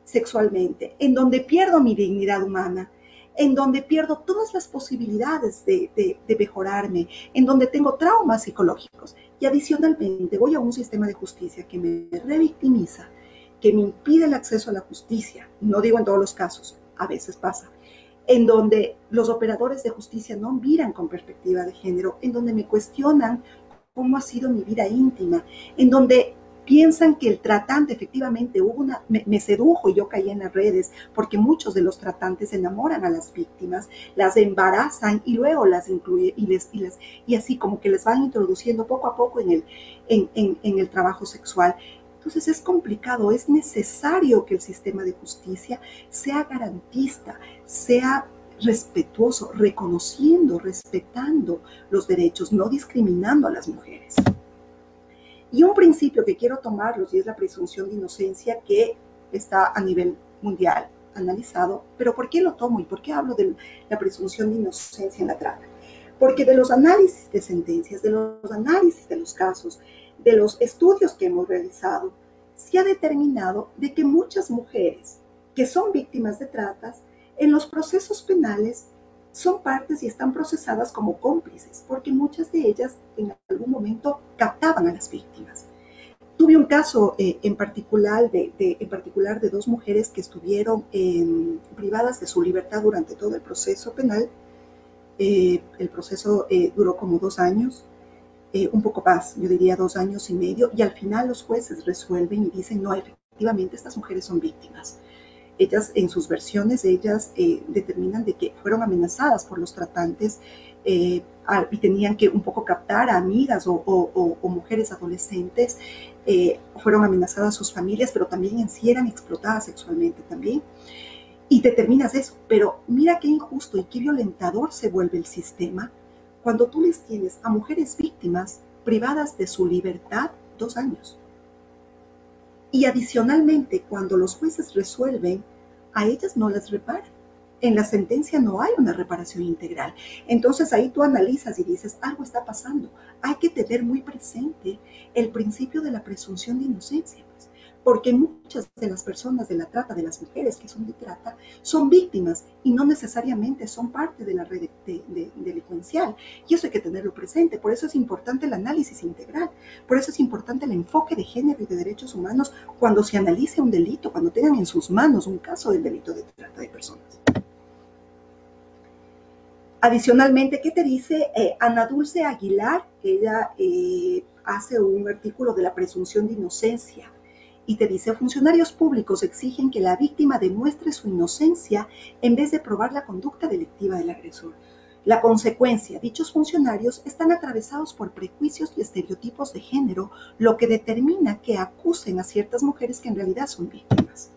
S3: sexualmente, en donde pierdo mi dignidad humana, en donde pierdo todas las posibilidades de mejorarme, en donde tengo traumas psicológicos y adicionalmente voy a un sistema de justicia que me revictimiza, que me impide el acceso a la justicia, no digo en todos los casos, a veces pasa, en donde los operadores de justicia no miran con perspectiva de género, en donde me cuestionan cómo ha sido mi vida íntima, en donde piensan que el tratante efectivamente me sedujo y yo caí en las redes, porque muchos de los tratantes enamoran a las víctimas, las embarazan y luego las incluye y así como que les van introduciendo poco a poco en el trabajo sexual. Entonces es complicado, es necesario que el sistema de justicia sea garantista, sea respetuoso, reconociendo, respetando los derechos, no discriminando a las mujeres. Y un principio que quiero tomarlos y es la presunción de inocencia que está a nivel mundial analizado. Pero ¿por qué lo tomo y por qué hablo de la presunción de inocencia en la trata? Porque de los análisis de sentencias, de los análisis de los casos, de los estudios que hemos realizado, se ha determinado de que muchas mujeres que son víctimas de tratas en los procesos penales son partes y están procesadas como cómplices, porque muchas de ellas en algún momento captaban a las víctimas. Tuve un caso en particular de dos mujeres que estuvieron privadas de su libertad durante todo el proceso penal. El proceso duró como 2 años, un poco más, yo diría 2 años y medio, y al final los jueces resuelven y dicen, no, efectivamente estas mujeres son víctimas. Ellas, en sus versiones, determinan de que fueron amenazadas por los tratantes y tenían que un poco captar a amigas o mujeres adolescentes, fueron amenazadas sus familias, pero también en sí eran explotadas sexualmente también. Y determinas eso, pero mira qué injusto y qué violentador se vuelve el sistema cuando tú les tienes a mujeres víctimas privadas de su libertad 2 años. Y adicionalmente, cuando los jueces resuelven, a ellas no las reparan. En la sentencia no hay una reparación integral. Entonces ahí tú analizas y dices, algo está pasando. Hay que tener muy presente el principio de la presunción de inocencia, pues, porque muchas de las personas de la trata, de las mujeres que son de trata, son víctimas y no necesariamente son parte de la red delincuencial. Y eso hay que tenerlo presente. Por eso es importante el análisis integral. Por eso es importante el enfoque de género y de derechos humanos cuando se analice un delito, cuando tengan en sus manos un caso del delito de trata de personas. Adicionalmente, ¿qué te dice Ana Dulce Aguilar? Ella hace un artículo de la presunción de inocencia Y te dice, funcionarios públicos exigen que la víctima demuestre su inocencia en vez de probar la conducta delictiva del agresor. La consecuencia, dichos funcionarios están atravesados por prejuicios y estereotipos de género, lo que determina que acusen a ciertas mujeres que en realidad son víctimas.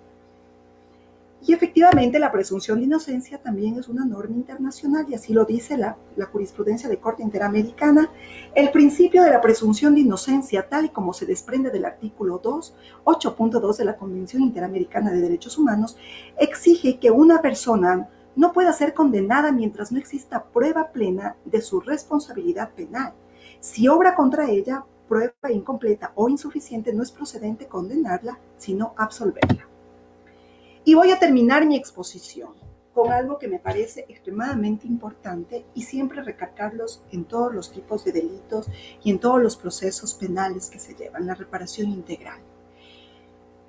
S3: Y efectivamente la presunción de inocencia también es una norma internacional y así lo dice la jurisprudencia de Corte Interamericana. El principio de la presunción de inocencia, tal y como se desprende del artículo 8.2 de la Convención Interamericana de Derechos Humanos, exige que una persona no pueda ser condenada mientras no exista prueba plena de su responsabilidad penal. Si obra contra ella prueba incompleta o insuficiente, no es procedente condenarla, sino absolverla. Y voy a terminar mi exposición con algo que me parece extremadamente importante y siempre recalcarlos en todos los tipos de delitos y en todos los procesos penales que se llevan, la reparación integral.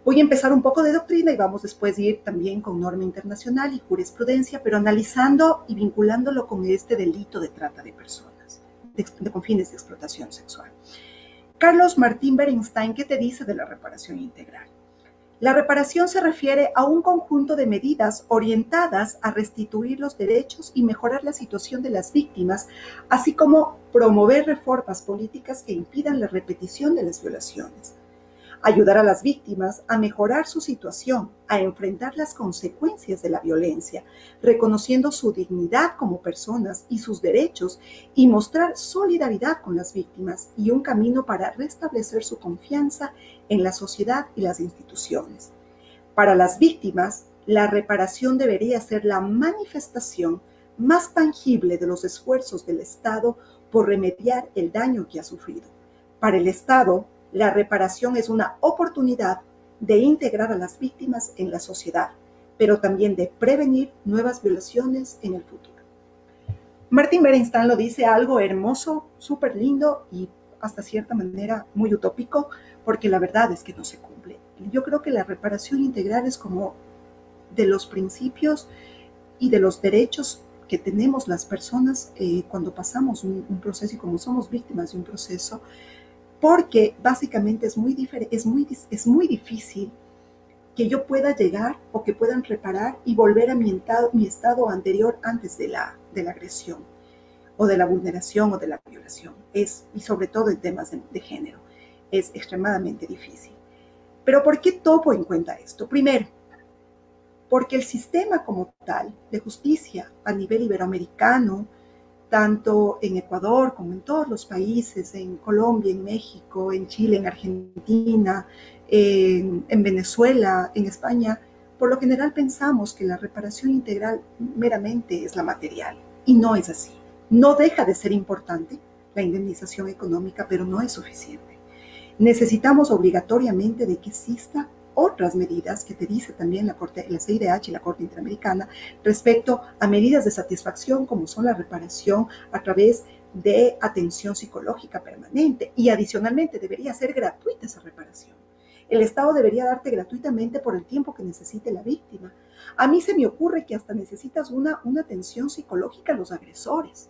S3: Voy a empezar un poco de doctrina y vamos después a ir también con norma internacional y jurisprudencia, pero analizando y vinculándolo con este delito de trata de personas, con fines de explotación sexual. Carlos Martín Berenstein, ¿qué te dice de la reparación integral? La reparación se refiere a un conjunto de medidas orientadas a restituir los derechos y mejorar la situación de las víctimas, así como promover reformas políticas que impidan la repetición de las violaciones. Ayudar a las víctimas a mejorar su situación, a enfrentar las consecuencias de la violencia, reconociendo su dignidad como personas y sus derechos, y mostrar solidaridad con las víctimas y un camino para restablecer su confianza en la sociedad y las instituciones. Para las víctimas, la reparación debería ser la manifestación más tangible de los esfuerzos del Estado por remediar el daño que ha sufrido. Para el Estado, la reparación es una oportunidad de integrar a las víctimas en la sociedad, pero también de prevenir nuevas violaciones en el futuro. Martín Berenstein lo dice algo hermoso, súper lindo y hasta cierta manera muy utópico, porque la verdad es que no se cumple. Yo creo que la reparación integral es como de los principios y de los derechos que tenemos las personas cuando pasamos un proceso y como somos víctimas de un proceso, porque básicamente es muy difícil que yo pueda llegar o que puedan reparar y volver a mi estado anterior antes de la agresión o de la vulneración o de la violación. Y sobre todo en temas de género, es extremadamente difícil. Pero ¿por qué tomo en cuenta esto? Primero, porque el sistema como tal de justicia a nivel iberoamericano, tanto en Ecuador como en todos los países, en Colombia, en México, en Chile, en Argentina, en Venezuela, en España, por lo general pensamos que la reparación integral meramente es la material, y no es así. No deja de ser importante la indemnización económica, pero no es suficiente. Necesitamos obligatoriamente de que exista otras medidas que te dice también la CIDH y la Corte Interamericana respecto a medidas de satisfacción como son la reparación a través de atención psicológica permanente y adicionalmente debería ser gratuita esa reparación. El Estado debería darte gratuitamente por el tiempo que necesite la víctima. A mí se me ocurre que hasta necesitas una atención psicológica a los agresores.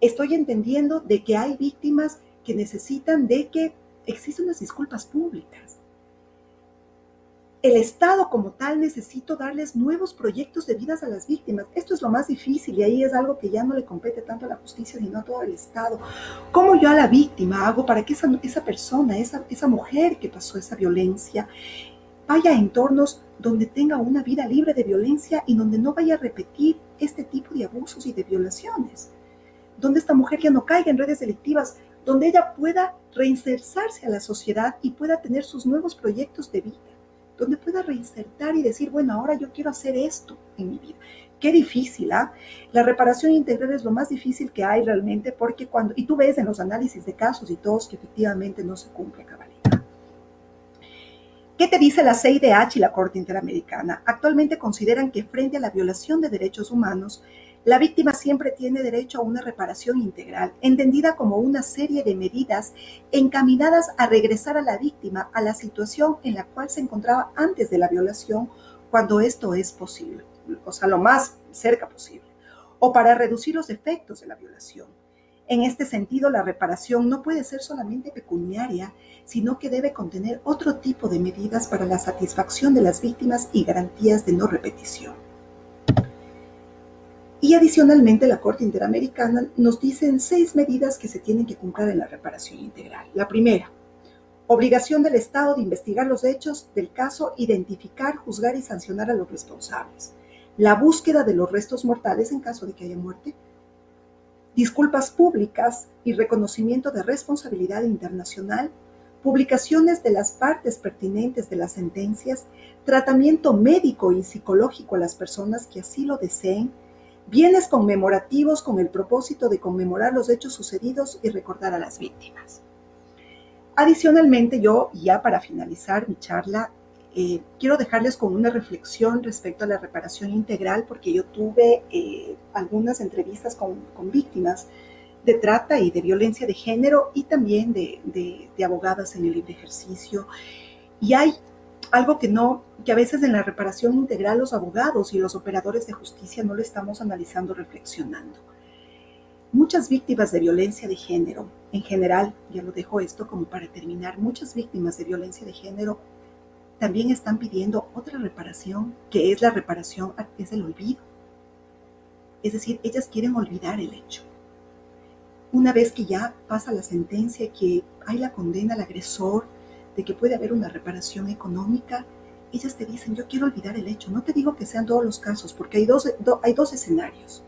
S3: Estoy entendiendo de que hay víctimas que necesitan de que existan unas disculpas públicas. El Estado como tal necesita darles nuevos proyectos de vidas a las víctimas. Esto es lo más difícil y ahí es algo que ya no le compete tanto a la justicia sino a todo el Estado. ¿Cómo yo a la víctima hago para que esa persona, esa mujer que pasó esa violencia, vaya a entornos donde tenga una vida libre de violencia y donde no vaya a repetir este tipo de abusos y de violaciones? Donde esta mujer ya no caiga en redes delictivas, donde ella pueda reinsertarse a la sociedad y pueda tener sus nuevos proyectos de vida, donde pueda reinsertar y decir, bueno, ahora yo quiero hacer esto en mi vida. Qué difícil, ¿ah? La reparación integral es lo más difícil que hay realmente, porque y tú ves en los análisis de casos y todos que efectivamente no se cumple a cabalidad. ¿Qué te dice la CIDH y la Corte Interamericana? Actualmente consideran que frente a la violación de derechos humanos, la víctima siempre tiene derecho a una reparación integral, entendida como una serie de medidas encaminadas a regresar a la víctima a la situación en la cual se encontraba antes de la violación, cuando esto es posible, o sea, lo más cerca posible, o para reducir los efectos de la violación. En este sentido, la reparación no puede ser solamente pecuniaria, sino que debe contener otro tipo de medidas para la satisfacción de las víctimas y garantías de no repetición. Y adicionalmente, la Corte Interamericana nos dice en 6 medidas que se tienen que cumplir en la reparación integral. La primera, obligación del Estado de investigar los hechos del caso, identificar, juzgar y sancionar a los responsables. La búsqueda de los restos mortales en caso de que haya muerte. Disculpas públicas y reconocimiento de responsabilidad internacional. Publicaciones de las partes pertinentes de las sentencias. Tratamiento médico y psicológico a las personas que así lo deseen. Bienes conmemorativos con el propósito de conmemorar los hechos sucedidos y recordar a las víctimas. Adicionalmente, yo, ya para finalizar mi charla, quiero dejarles con una reflexión respecto a la reparación integral, porque yo tuve algunas entrevistas con víctimas de trata y de violencia de género y también de abogadas en el libre ejercicio. Y hay algo que a veces en la reparación integral los abogados y los operadores de justicia no lo estamos analizando, reflexionando. Muchas víctimas de violencia de género, en general, ya lo dejo esto como para terminar, muchas víctimas de violencia de género también están pidiendo otra reparación, que es la reparación, es el olvido. Es decir, ellas quieren olvidar el hecho. Una vez que ya pasa la sentencia, que hay la condena al agresor, de que puede haber una reparación económica, ellas te dicen, yo quiero olvidar el hecho. No te digo que sean todos los casos, porque hay dos escenarios.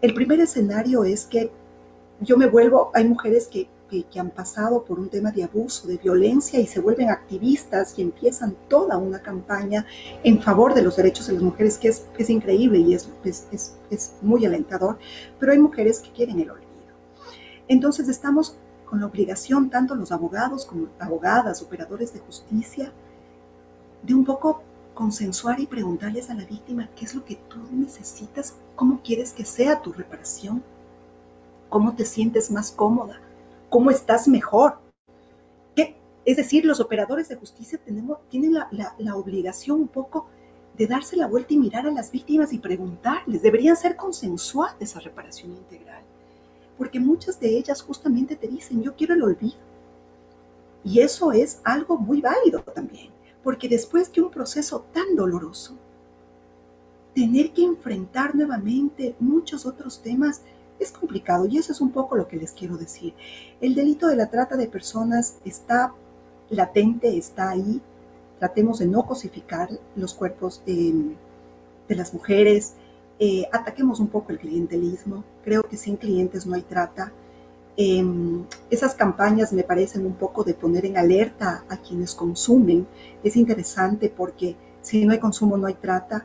S3: El primer escenario es que hay mujeres que han pasado por un tema de abuso, de violencia y se vuelven activistas y empiezan toda una campaña en favor de los derechos de las mujeres, que es increíble y es muy alentador, pero hay mujeres que quieren el olvido. Entonces estamos con la obligación, tanto los abogados como abogadas, operadores de justicia, de un poco consensuar y preguntarles a la víctima qué es lo que tú necesitas, cómo quieres que sea tu reparación, cómo te sientes más cómoda, cómo estás mejor. Es decir, los operadores de justicia tienen la obligación un poco de darse la vuelta y mirar a las víctimas y preguntarles. Deberían ser consensuadas esa reparación integral, porque muchas de ellas justamente te dicen, yo quiero el olvido. Y eso es algo muy válido también, porque después de un proceso tan doloroso, tener que enfrentar nuevamente muchos otros temas es complicado, y eso es un poco lo que les quiero decir. El delito de la trata de personas está latente, está ahí. Tratemos de no cosificar los cuerpos de las mujeres, ataquemos un poco el clientelismo. Creo que sin clientes no hay trata. Esas campañas me parecen un poco de poner en alerta a quienes consumen. Es interesante porque si no hay consumo no hay trata.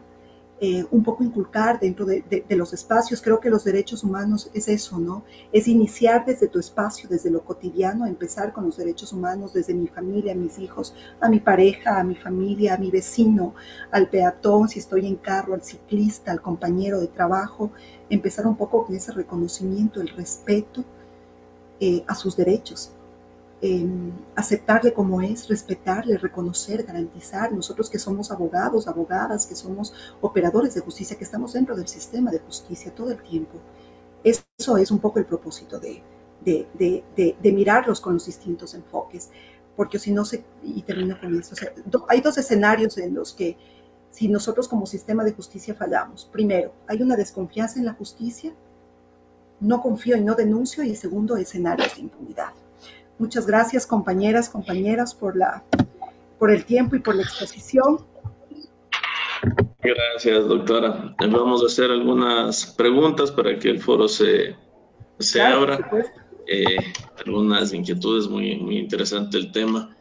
S3: Un poco inculcar dentro de los espacios. Creo que los derechos humanos es eso, ¿no? Es iniciar desde tu espacio, desde lo cotidiano, empezar con los derechos humanos desde mi familia, mis hijos, a mi pareja, a mi familia, a mi vecino, al peatón, si estoy en carro, al ciclista, al compañero de trabajo. Empezar un poco con ese reconocimiento, el respeto a sus derechos. Aceptarle como es, respetarle, reconocer, garantizar. Nosotros que somos abogados, abogadas, que somos operadores de justicia, que estamos dentro del sistema de justicia todo el tiempo. Eso es un poco el propósito de mirarlos con los distintos enfoques, porque si no y termino con esto, o sea, hay dos escenarios en los que si nosotros como sistema de justicia fallamos. Primero, hay una desconfianza en la justicia, no confío y no denuncio, y el segundo, escenarios de impunidad. Muchas gracias, compañeras, por el tiempo y por la exposición.
S2: Gracias, doctora. Vamos a hacer algunas preguntas para que el foro se claro, abra. Algunas inquietudes, muy interesante el tema.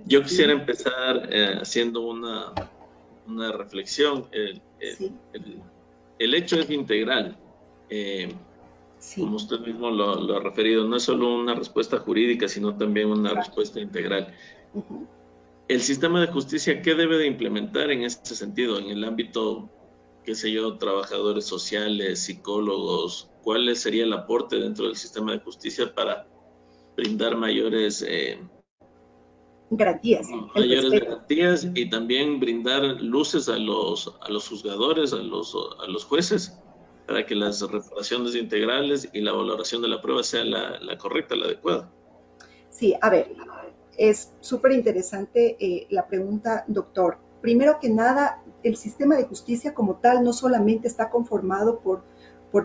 S2: Yo quisiera empezar haciendo una reflexión. El hecho es integral. Como usted mismo lo ha referido, no es solo una respuesta jurídica, sino también una respuesta integral. El sistema de justicia, ¿qué debe de implementar en este sentido? En el ámbito, qué sé yo, trabajadores sociales, psicólogos, ¿cuál sería el aporte dentro del sistema de justicia para brindar mayores
S3: garantías
S2: y también brindar luces a los juzgadores, a los jueces, para que las reparaciones integrales y la valoración de la prueba sea la correcta, la adecuada.
S3: Sí, a ver, es súper interesante la pregunta, doctor. Primero que nada, el sistema de justicia como tal no solamente está conformado por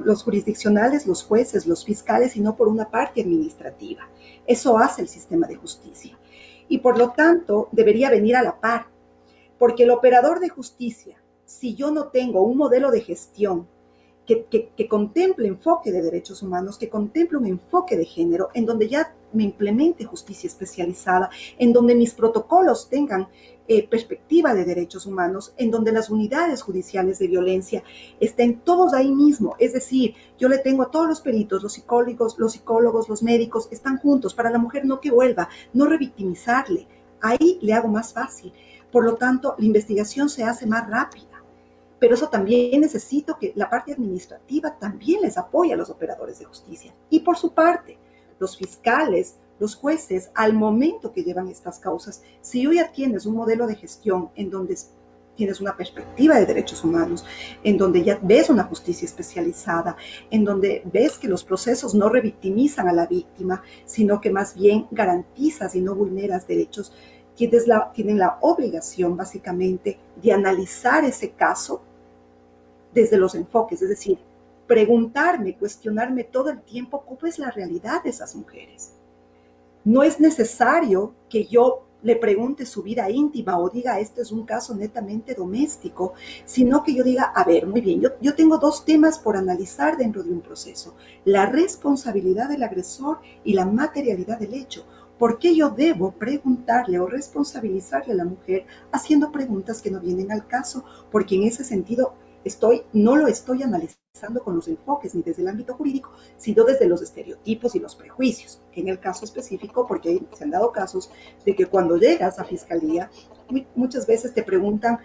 S3: los jurisdiccionales, los jueces, los fiscales, sino por una parte administrativa. Eso hace el sistema de justicia. Y por lo tanto, debería venir a la par, porque el operador de justicia, si yo no tengo un modelo de gestión que contemple enfoque de derechos humanos, que contemple un enfoque de género, en donde ya me implemente justicia especializada, en donde mis protocolos tengan perspectiva de derechos humanos, en donde las unidades judiciales de violencia estén todos ahí mismo. Es decir, yo le tengo a todos los peritos, los psicólogos, los médicos, están juntos para la mujer no que vuelva, no revictimizarle. Ahí le hago más fácil. Por lo tanto, la investigación se hace más rápida. Pero eso también necesito que la parte administrativa también les apoye a los operadores de justicia. Y por su parte, los fiscales, los jueces, al momento que llevan estas causas, si hoy ya tienes un modelo de gestión en donde tienes una perspectiva de derechos humanos, en donde ya ves una justicia especializada, en donde ves que los procesos no revictimizan a la víctima, sino que más bien garantizas y no vulneras derechos, tienen la obligación básicamente de analizar ese caso desde los enfoques, es decir, preguntarme, cuestionarme todo el tiempo cómo es la realidad de esas mujeres. No es necesario que yo le pregunte su vida íntima o diga, este es un caso netamente doméstico, sino que yo diga, a ver, muy bien, yo tengo dos temas por analizar dentro de un proceso, la responsabilidad del agresor y la materialidad del hecho. ¿Por qué yo debo preguntarle o responsabilizarle a la mujer haciendo preguntas que no vienen al caso? Porque en ese sentido no lo estoy analizando con los enfoques ni desde el ámbito jurídico, sino desde los estereotipos y los prejuicios. En el caso específico, porque se han dado casos de que cuando llegas a fiscalía, muchas veces te preguntan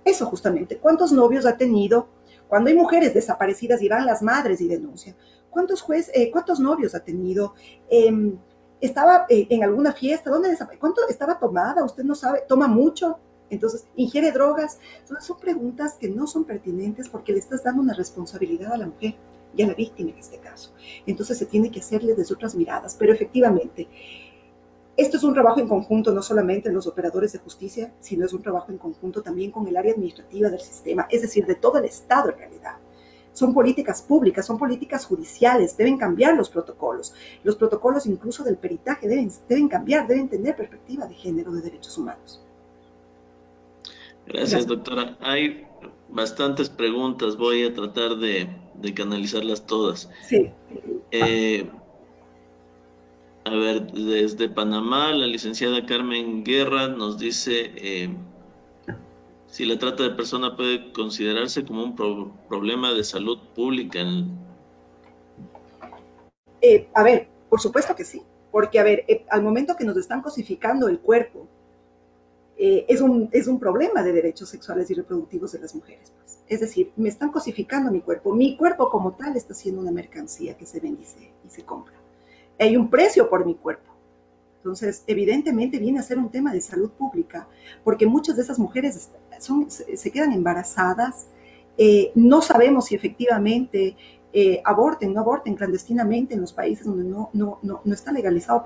S3: eso justamente, ¿cuántos novios ha tenido? Cuando hay mujeres desaparecidas y van las madres y denuncian, ¿cuántos novios ha tenido? ¿Estaba en alguna fiesta? ¿Dónde desapareció? ¿Cuánto estaba tomada? Usted no sabe, toma mucho. Entonces, ¿ingiere drogas? Entonces, son preguntas que no son pertinentes porque le estás dando una responsabilidad a la mujer y a la víctima en este caso. Entonces, se tiene que hacerle desde otras miradas. Pero efectivamente, esto es un trabajo en conjunto, no solamente en los operadores de justicia, sino es un trabajo en conjunto también con el área administrativa del sistema, es decir, de todo el Estado en realidad. Son políticas públicas, son políticas judiciales, deben cambiar los protocolos. Los protocolos incluso del peritaje deben cambiar, deben tener perspectiva de género, de derechos humanos.
S2: Gracias, doctora. Hay bastantes preguntas, voy a tratar de canalizarlas todas.
S3: Sí.
S2: A ver, desde Panamá, la licenciada Carmen Guerra nos dice si la trata de persona puede considerarse como un problema de salud pública.
S3: A ver, por supuesto que sí, porque a ver, al momento que nos están cosificando el cuerpo, es un problema de derechos sexuales y reproductivos de las mujeres. Pues. Es decir, me están cosificando mi cuerpo como tal está siendo una mercancía que se vende y se compra. Hay un precio por mi cuerpo. Entonces, evidentemente viene a ser un tema de salud pública, porque muchas de esas mujeres se quedan embarazadas, no sabemos si efectivamente aborten, no aborten clandestinamente en los países donde no está legalizado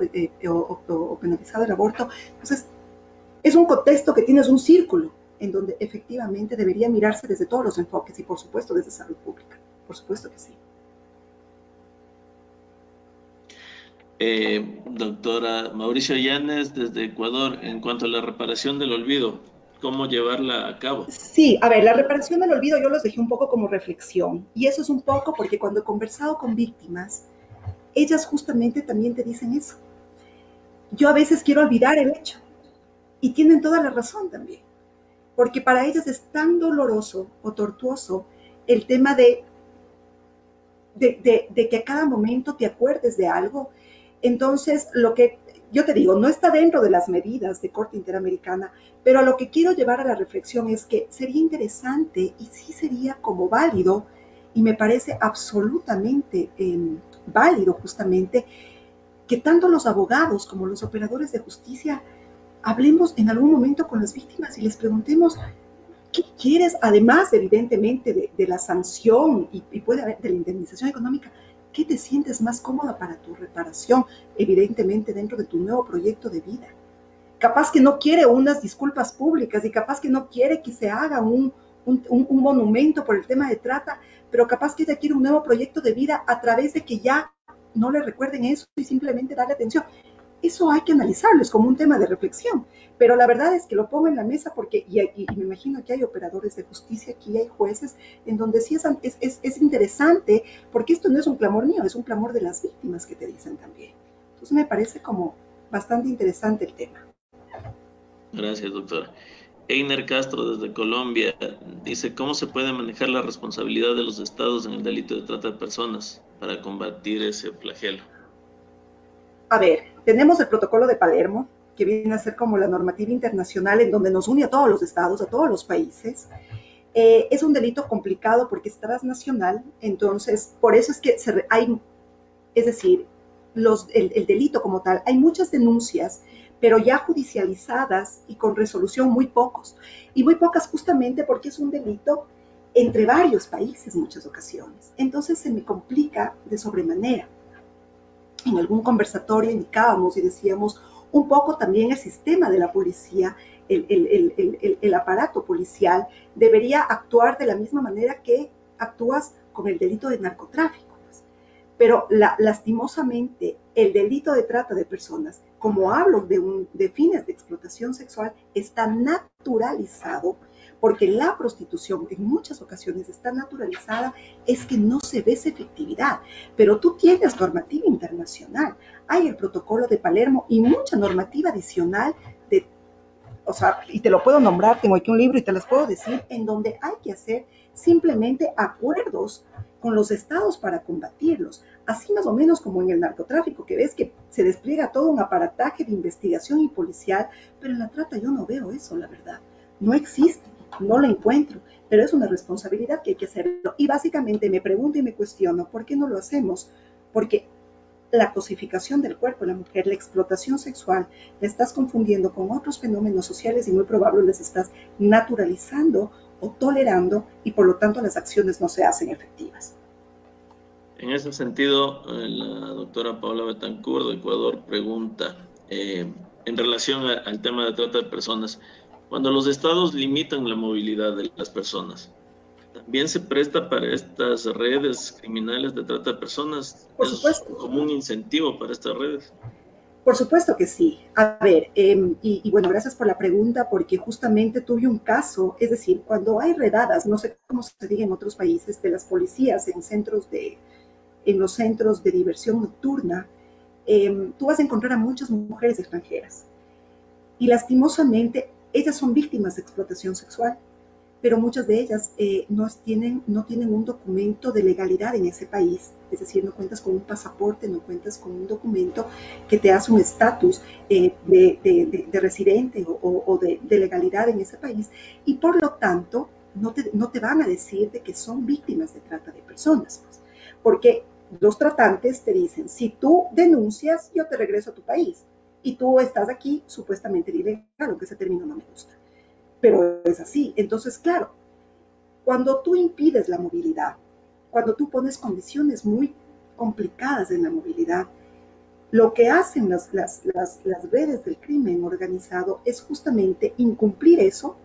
S3: o penalizado el aborto. Entonces, es un contexto que tienes un círculo en donde efectivamente debería mirarse desde todos los enfoques y por supuesto desde salud pública. Por supuesto que sí.
S2: Doctora Mauricio Llanes, desde Ecuador, en cuanto a la reparación del olvido, ¿cómo llevarla a cabo?
S3: Sí, a ver, la reparación del olvido yo los dejé un poco como reflexión. Y eso es un poco porque cuando he conversado con víctimas, ellas justamente también te dicen eso. Yo a veces quiero olvidar el hecho. Y tienen toda la razón también. Porque para ellas es tan doloroso o tortuoso el tema de que a cada momento te acuerdes de algo. Entonces, lo que yo te digo, no está dentro de las medidas de Corte Interamericana, pero a lo que quiero llevar a la reflexión es que sería interesante y sí sería como válido, y me parece absolutamente válido justamente, que tanto los abogados como los operadores de justicia hablemos en algún momento con las víctimas y les preguntemos, ¿qué quieres? Además, evidentemente, de la sanción y puede haber de la indemnización económica, ¿qué te sientes más cómoda para tu reparación? Evidentemente, dentro de tu nuevo proyecto de vida. Capaz que no quiere unas disculpas públicas y capaz que no quiere que se haga un monumento por el tema de trata, pero capaz que ella quiere un nuevo proyecto de vida a través de que ya no le recuerden eso y simplemente darle atención. Eso hay que analizarlo, es como un tema de reflexión, pero la verdad es que lo pongo en la mesa porque, y me imagino que hay operadores de justicia aquí, hay jueces, en donde sí es interesante, porque esto no es un clamor mío, es un clamor de las víctimas que te dicen también. Entonces me parece como bastante interesante el tema.
S2: Gracias, doctora. Einer Castro desde Colombia dice, ¿cómo se puede manejar la responsabilidad de los estados en el delito de trata de personas para combatir ese flagelo?
S3: A ver, tenemos el protocolo de Palermo, que viene a ser como la normativa internacional en donde nos une a todos los estados, a todos los países. Es un delito complicado porque es transnacional, entonces por eso es que hay, es decir, el delito como tal, hay muchas denuncias, pero ya judicializadas y con resolución muy pocos. Y muy pocas justamente porque es un delito entre varios países muchas ocasiones. Entonces se me complica de sobremanera. En algún conversatorio indicábamos y decíamos un poco también el sistema de la policía, el aparato policial debería actuar de la misma manera que actúas con el delito de narcotráfico. Pero lastimosamente el delito de trata de personas, como hablo de fines de explotación sexual, está naturalizado porque la prostitución en muchas ocasiones está naturalizada, es que no se ve esa efectividad. Pero tú tienes normativa internacional, hay el protocolo de Palermo y mucha normativa adicional de, o sea, y te lo puedo nombrar, tengo aquí un libro y te las puedo decir, en donde hay que hacer simplemente acuerdos con los estados para combatirlos. Así más o menos como en el narcotráfico, que ves que se despliega todo un aparataje de investigación y policial, pero en la trata yo no veo eso, la verdad. No existe, no lo encuentro, pero es una responsabilidad que hay que hacerlo. Y básicamente me pregunto y me cuestiono, ¿por qué no lo hacemos? Porque la cosificación del cuerpo de la mujer, la explotación sexual, la estás confundiendo con otros fenómenos sociales y muy probable les estás naturalizando o tolerando y por lo tanto las acciones no se hacen efectivas.
S2: En ese sentido, la doctora Paula Betancourt de Ecuador pregunta, en relación al tema de trata de personas, cuando los estados limitan la movilidad de las personas, ¿también se presta para estas redes criminales de trata de personas?
S3: Por
S2: ¿Es
S3: supuesto.
S2: como un incentivo para estas redes?
S3: Por supuesto que sí. A ver, y bueno, gracias por la pregunta, porque justamente tuve un caso, es decir, cuando hay redadas, no sé cómo se diga en otros países, de las policías en los centros de diversión nocturna, tú vas a encontrar a muchas mujeres extranjeras. Y lastimosamente, ellas son víctimas de explotación sexual, pero muchas de ellas no tienen un documento de legalidad en ese país, es decir, no cuentas con un pasaporte, no cuentas con un documento que te hace un estatus de residente o de legalidad en ese país, y por lo tanto no te van a decir de que son víctimas de trata de personas, pues, porque los tratantes te dicen, si tú denuncias, yo te regreso a tu país, y tú estás aquí supuestamente ilegal, aunque ese término no me gusta, pero es así. Entonces, claro, cuando tú impides la movilidad, cuando tú pones condiciones muy complicadas en la movilidad, lo que hacen las redes del crimen organizado es justamente incumplir eso,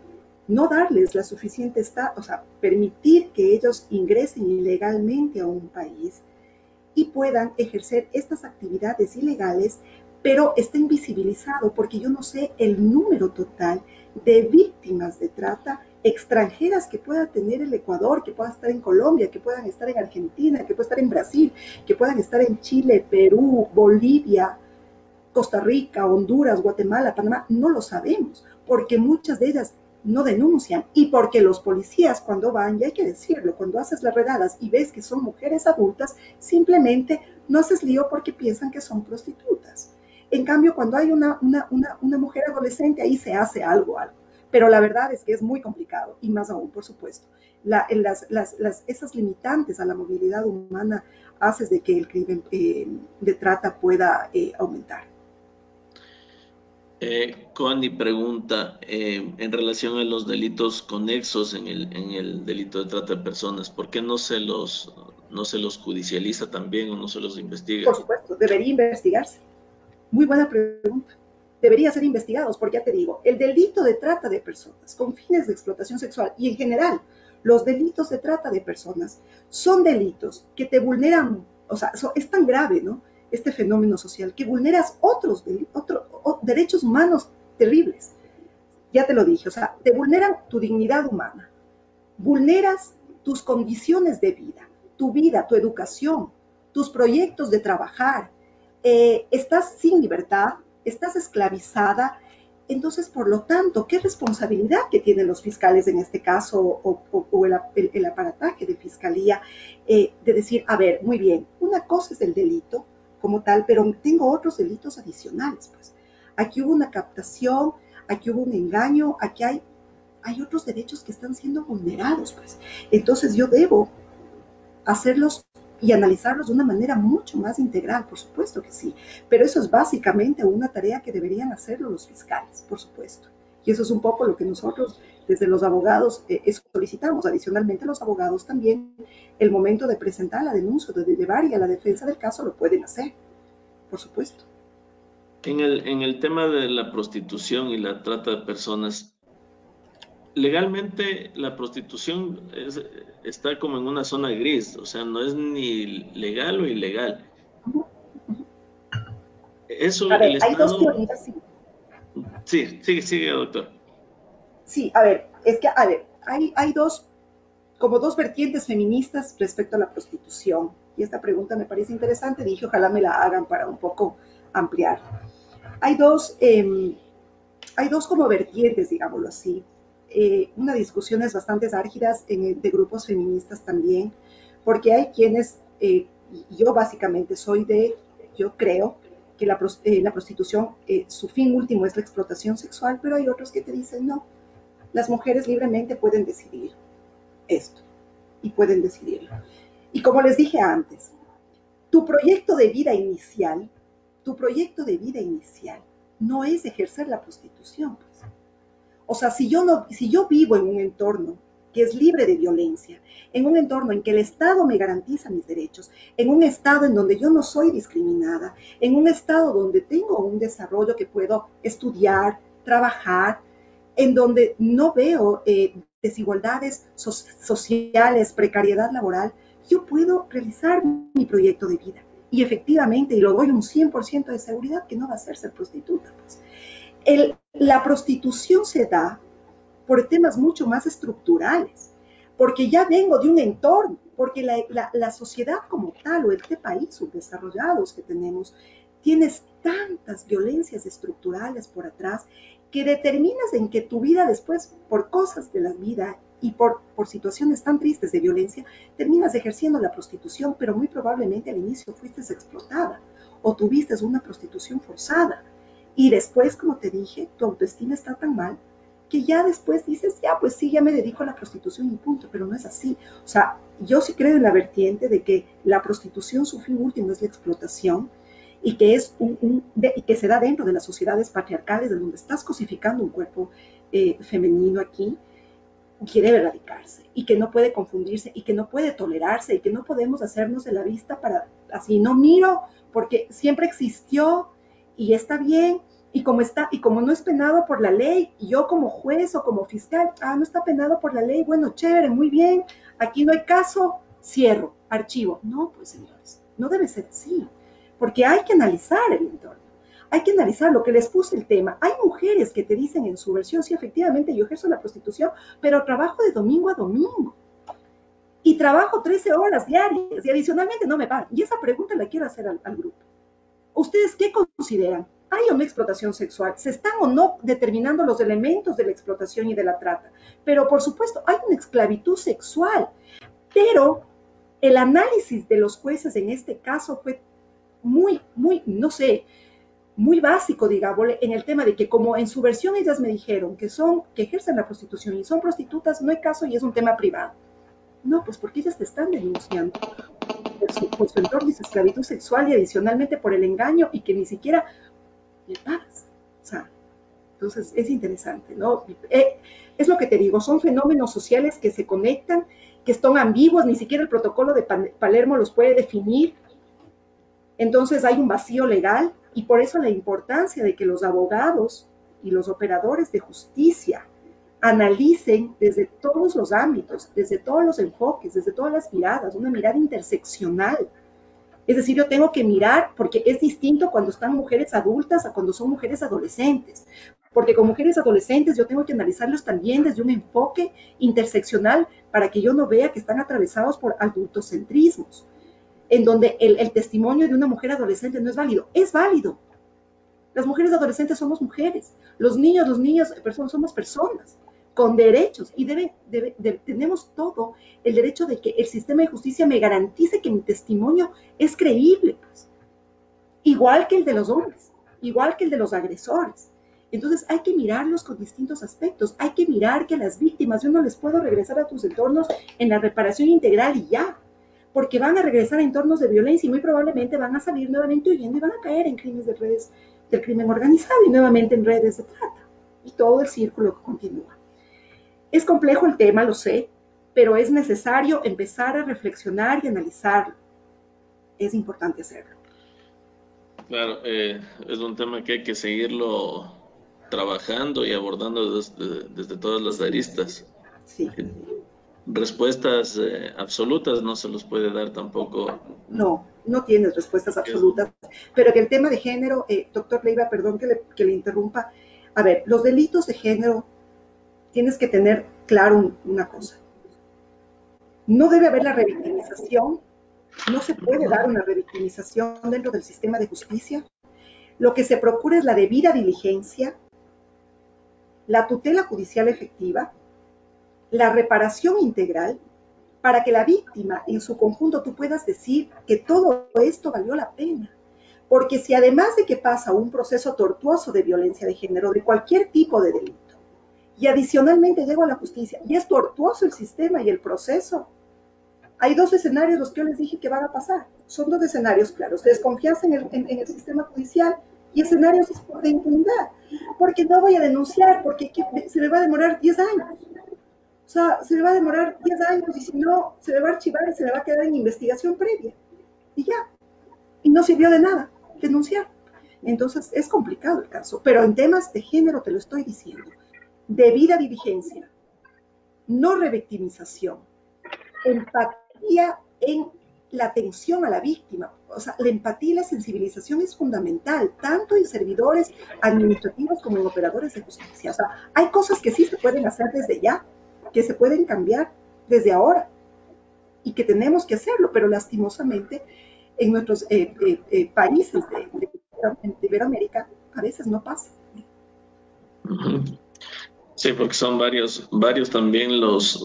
S3: no darles la suficiente, o sea, permitir que ellos ingresen ilegalmente a un país y puedan ejercer estas actividades ilegales, pero está invisibilizado porque yo no sé el número total de víctimas de trata extranjeras que pueda tener el Ecuador, que pueda estar en Colombia, que puedan estar en Argentina, que pueda estar en Brasil, que puedan estar en Chile, Perú, Bolivia, Costa Rica, Honduras, Guatemala, Panamá, no lo sabemos, porque muchas de ellas no denuncian y porque los policías cuando van, y hay que decirlo, cuando haces las redadas y ves que son mujeres adultas, simplemente no haces lío porque piensan que son prostitutas. En cambio, cuando hay una mujer adolescente, ahí se hace algo. Pero la verdad es que es muy complicado y más aún, por supuesto. Esas limitantes a la movilidad humana haces de que el crimen de trata pueda aumentar.
S2: Connie pregunta, en relación a los delitos conexos en el delito de trata de personas, ¿por qué no se los judicializa también o no se los investiga?
S3: Por supuesto, debería investigarse. Muy buena pregunta. Debería ser investigados, porque ya te digo, el delito de trata de personas con fines de explotación sexual y en general los delitos de trata de personas son delitos que te vulneran, o sea, es tan grave, ¿no? Este fenómeno social que vulneras derechos humanos terribles. Ya te lo dije, o sea, te vulneran tu dignidad humana, vulneras tus condiciones de vida, tu educación, tus proyectos de trabajar, estás sin libertad, estás esclavizada. Entonces, por lo tanto, ¿qué responsabilidad que tienen los fiscales en este caso o el aparataje de fiscalía de decir, a ver, muy bien, una cosa es el delito como tal, pero tengo otros delitos adicionales, pues. Aquí hubo una captación, aquí hubo un engaño, aquí hay otros derechos que están siendo vulnerados, pues. Entonces yo debo hacerlos y analizarlos de una manera mucho más integral, por supuesto que sí. Pero eso es básicamente una tarea que deberían hacerlo los fiscales, por supuesto. Y eso es un poco lo que nosotros, desde los abogados, solicitamos. Adicionalmente, los abogados también, el momento de presentar la denuncia, de llevar y a la defensa del caso, lo pueden hacer, por supuesto.
S2: En el tema de la prostitución y la trata de personas, legalmente la prostitución está como en una zona gris, o sea, no es ni legal o ilegal. Eso
S3: A
S2: el
S3: ver, hay dos
S2: Estado,
S3: teorías, sí.
S2: sí, sigue, doctor.
S3: Sí, a ver, es que, a ver, hay como dos vertientes feministas respecto a la prostitución. Y esta pregunta me parece interesante, dije, ojalá me la hagan para un poco ampliar. Hay dos, hay dos como vertientes, digámoslo así. Unas discusiones bastante álgidas de grupos feministas también, porque hay quienes, yo básicamente yo creo que la prostitución, su fin último es la explotación sexual, pero hay otros que te dicen, no, las mujeres libremente pueden decidir esto y pueden decidirlo. Y como les dije antes, tu proyecto de vida inicial, tu proyecto de vida inicial no es ejercer la prostitución. Pues. O sea, si yo vivo en un entorno que es libre de violencia, en un entorno en que el Estado me garantiza mis derechos, en un estado en donde yo no soy discriminada, en un estado donde tengo un desarrollo que puedo estudiar, trabajar, en donde no veo desigualdades sociales, precariedad laboral, yo puedo realizar mi proyecto de vida. Y efectivamente, y lo doy un 100% de seguridad, que no va a ser prostituta. Pues. La prostitución se da por temas mucho más estructurales, porque ya vengo de un entorno, porque la sociedad como tal, o este país subdesarrollados que tenemos, tienes tantas violencias estructurales por atrás que determinas en que tu vida después, por cosas de la vida y por situaciones tan tristes de violencia, terminas ejerciendo la prostitución, pero muy probablemente al inicio fuiste explotada o tuviste una prostitución forzada. Y después, como te dije, tu autoestima está tan mal que ya después dices, ya, pues sí, ya me dedico a la prostitución y punto, pero no es así. O sea, yo sí creo en la vertiente de que la prostitución, su fin último es la explotación y que, y que se da dentro de las sociedades patriarcales, de donde estás cosificando un cuerpo femenino aquí, que debe erradicarse y que no puede confundirse y que no puede tolerarse y que no podemos hacernos de la vista para así, no miro porque siempre existió y está bien y como no es penado por la ley, y yo como juez o como fiscal, no está penado por la ley, bueno, chévere, muy bien, aquí no hay caso, cierro, archivo. No, pues señores, no debe ser así, porque hay que analizar el entorno. Hay que analizar lo que les puse el tema. Hay mujeres que te dicen en su versión, sí, efectivamente, yo ejerzo la prostitución, pero trabajo de domingo a domingo. Y trabajo 13 horas diarias y adicionalmente no me pagan. Y esa pregunta la quiero hacer al grupo. ¿Ustedes qué consideran? ¿Hay o no explotación sexual? ¿Se están o no determinando los elementos de la explotación y de la trata? Pero por supuesto, hay una esclavitud sexual. Pero el análisis de los jueces en este caso fue muy, no sé, muy básico, digamos, en el tema de que como en su versión ellas me dijeron que ejercen la prostitución y son prostitutas, no hay caso y es un tema privado. No, pues porque ellas te están denunciando por su entorno de esclavitud sexual y adicionalmente por el engaño y que ni siquiera le pagas. O sea, Entonces, es interesante, ¿no? Es lo que te digo, son fenómenos sociales que se conectan, que están ambiguos, ni siquiera el protocolo de Palermo los puede definir. Entonces hay un vacío legal y por eso la importancia de que los abogados y los operadores de justicia analicen desde todos los ámbitos, desde todos los enfoques, desde todas las miradas, una mirada interseccional. Es decir, yo tengo que mirar, porque es distinto cuando están mujeres adultas a cuando son mujeres adolescentes. Porque con mujeres adolescentes yo tengo que analizarlos también desde un enfoque interseccional para que yo no vea que están atravesados por adultocentrismos, en donde el testimonio de una mujer adolescente no es válido. Es válido. Las mujeres adolescentes somos mujeres. Los niños, somos personas con derechos y tenemos todo el derecho de que el sistema de justicia me garantice que mi testimonio es creíble, pues. Igual que el de los hombres, igual que el de los agresores. Entonces hay que mirarlos con distintos aspectos. Hay que mirar que a las víctimas yo no les puedo regresar a tus entornos en la reparación integral y ya, porque van a regresar a entornos de violencia y muy probablemente van a salir nuevamente huyendo y van a caer en crímenes de redes del crimen organizado y nuevamente en redes de trata. Y todo el círculo que continúa. Es complejo el tema, lo sé, pero es necesario empezar a reflexionar y analizarlo. Es importante hacerlo.
S2: Claro, es un tema que hay que seguirlo trabajando y abordando desde todas las aristas.
S3: Sí.
S2: Respuestas absolutas no se los puede dar tampoco.
S3: No, no tienes respuestas absolutas, pero que el tema de género, doctor Leiva, perdón que le interrumpa. A ver, los delitos de género, tienes que tener claro una cosa. No debe haber la revictimización, no se puede dar una revictimización dentro del sistema de justicia. Lo que se procura es la debida diligencia, la tutela judicial efectiva, la reparación integral, para que la víctima en su conjunto tú puedas decir que todo esto valió la pena. Porque si además de que pasa un proceso tortuoso de violencia de género, de cualquier tipo de delito, y adicionalmente llego a la justicia, y es tortuoso el sistema y el proceso, hay dos escenarios los que yo les dije que van a pasar. Son dos escenarios claros, desconfianza en el sistema judicial y escenarios de impunidad. Porque no voy a denunciar, porque se me va a demorar 10 años. O sea, se me va a demorar 10 años y si no, se me va a archivar y se me va a quedar en investigación previa. Y ya. Y no sirvió de nada denunciar. Entonces, es complicado el caso. Pero en temas de género te lo estoy diciendo. Debida diligencia. No revictimización. Empatía en la atención a la víctima. O sea, la empatía y la sensibilización es fundamental, tanto en servidores administrativos como en operadores de justicia. O sea, hay cosas que sí se pueden hacer desde ya, que se pueden cambiar desde ahora y que tenemos que hacerlo, pero lastimosamente en nuestros países de Iberoamérica a veces no pasa.
S2: Sí, porque son varios también los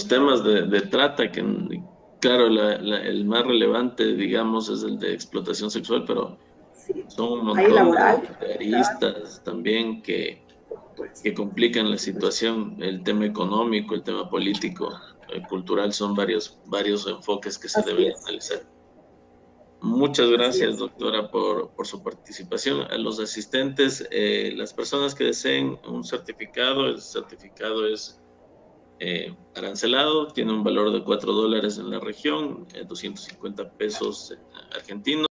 S2: temas de trata que, claro, el más relevante, digamos, es el de explotación sexual, pero
S3: Sí.
S2: son un
S3: Hay
S2: montón
S3: laboral,
S2: de aristas también que complican la situación, el tema económico, el tema político, cultural, son varios enfoques que se deben analizar. Muchas gracias, doctora, por su participación. A los asistentes, las personas que deseen un certificado, el certificado es arancelado, tiene un valor de $4 en la región, 250 pesos argentinos.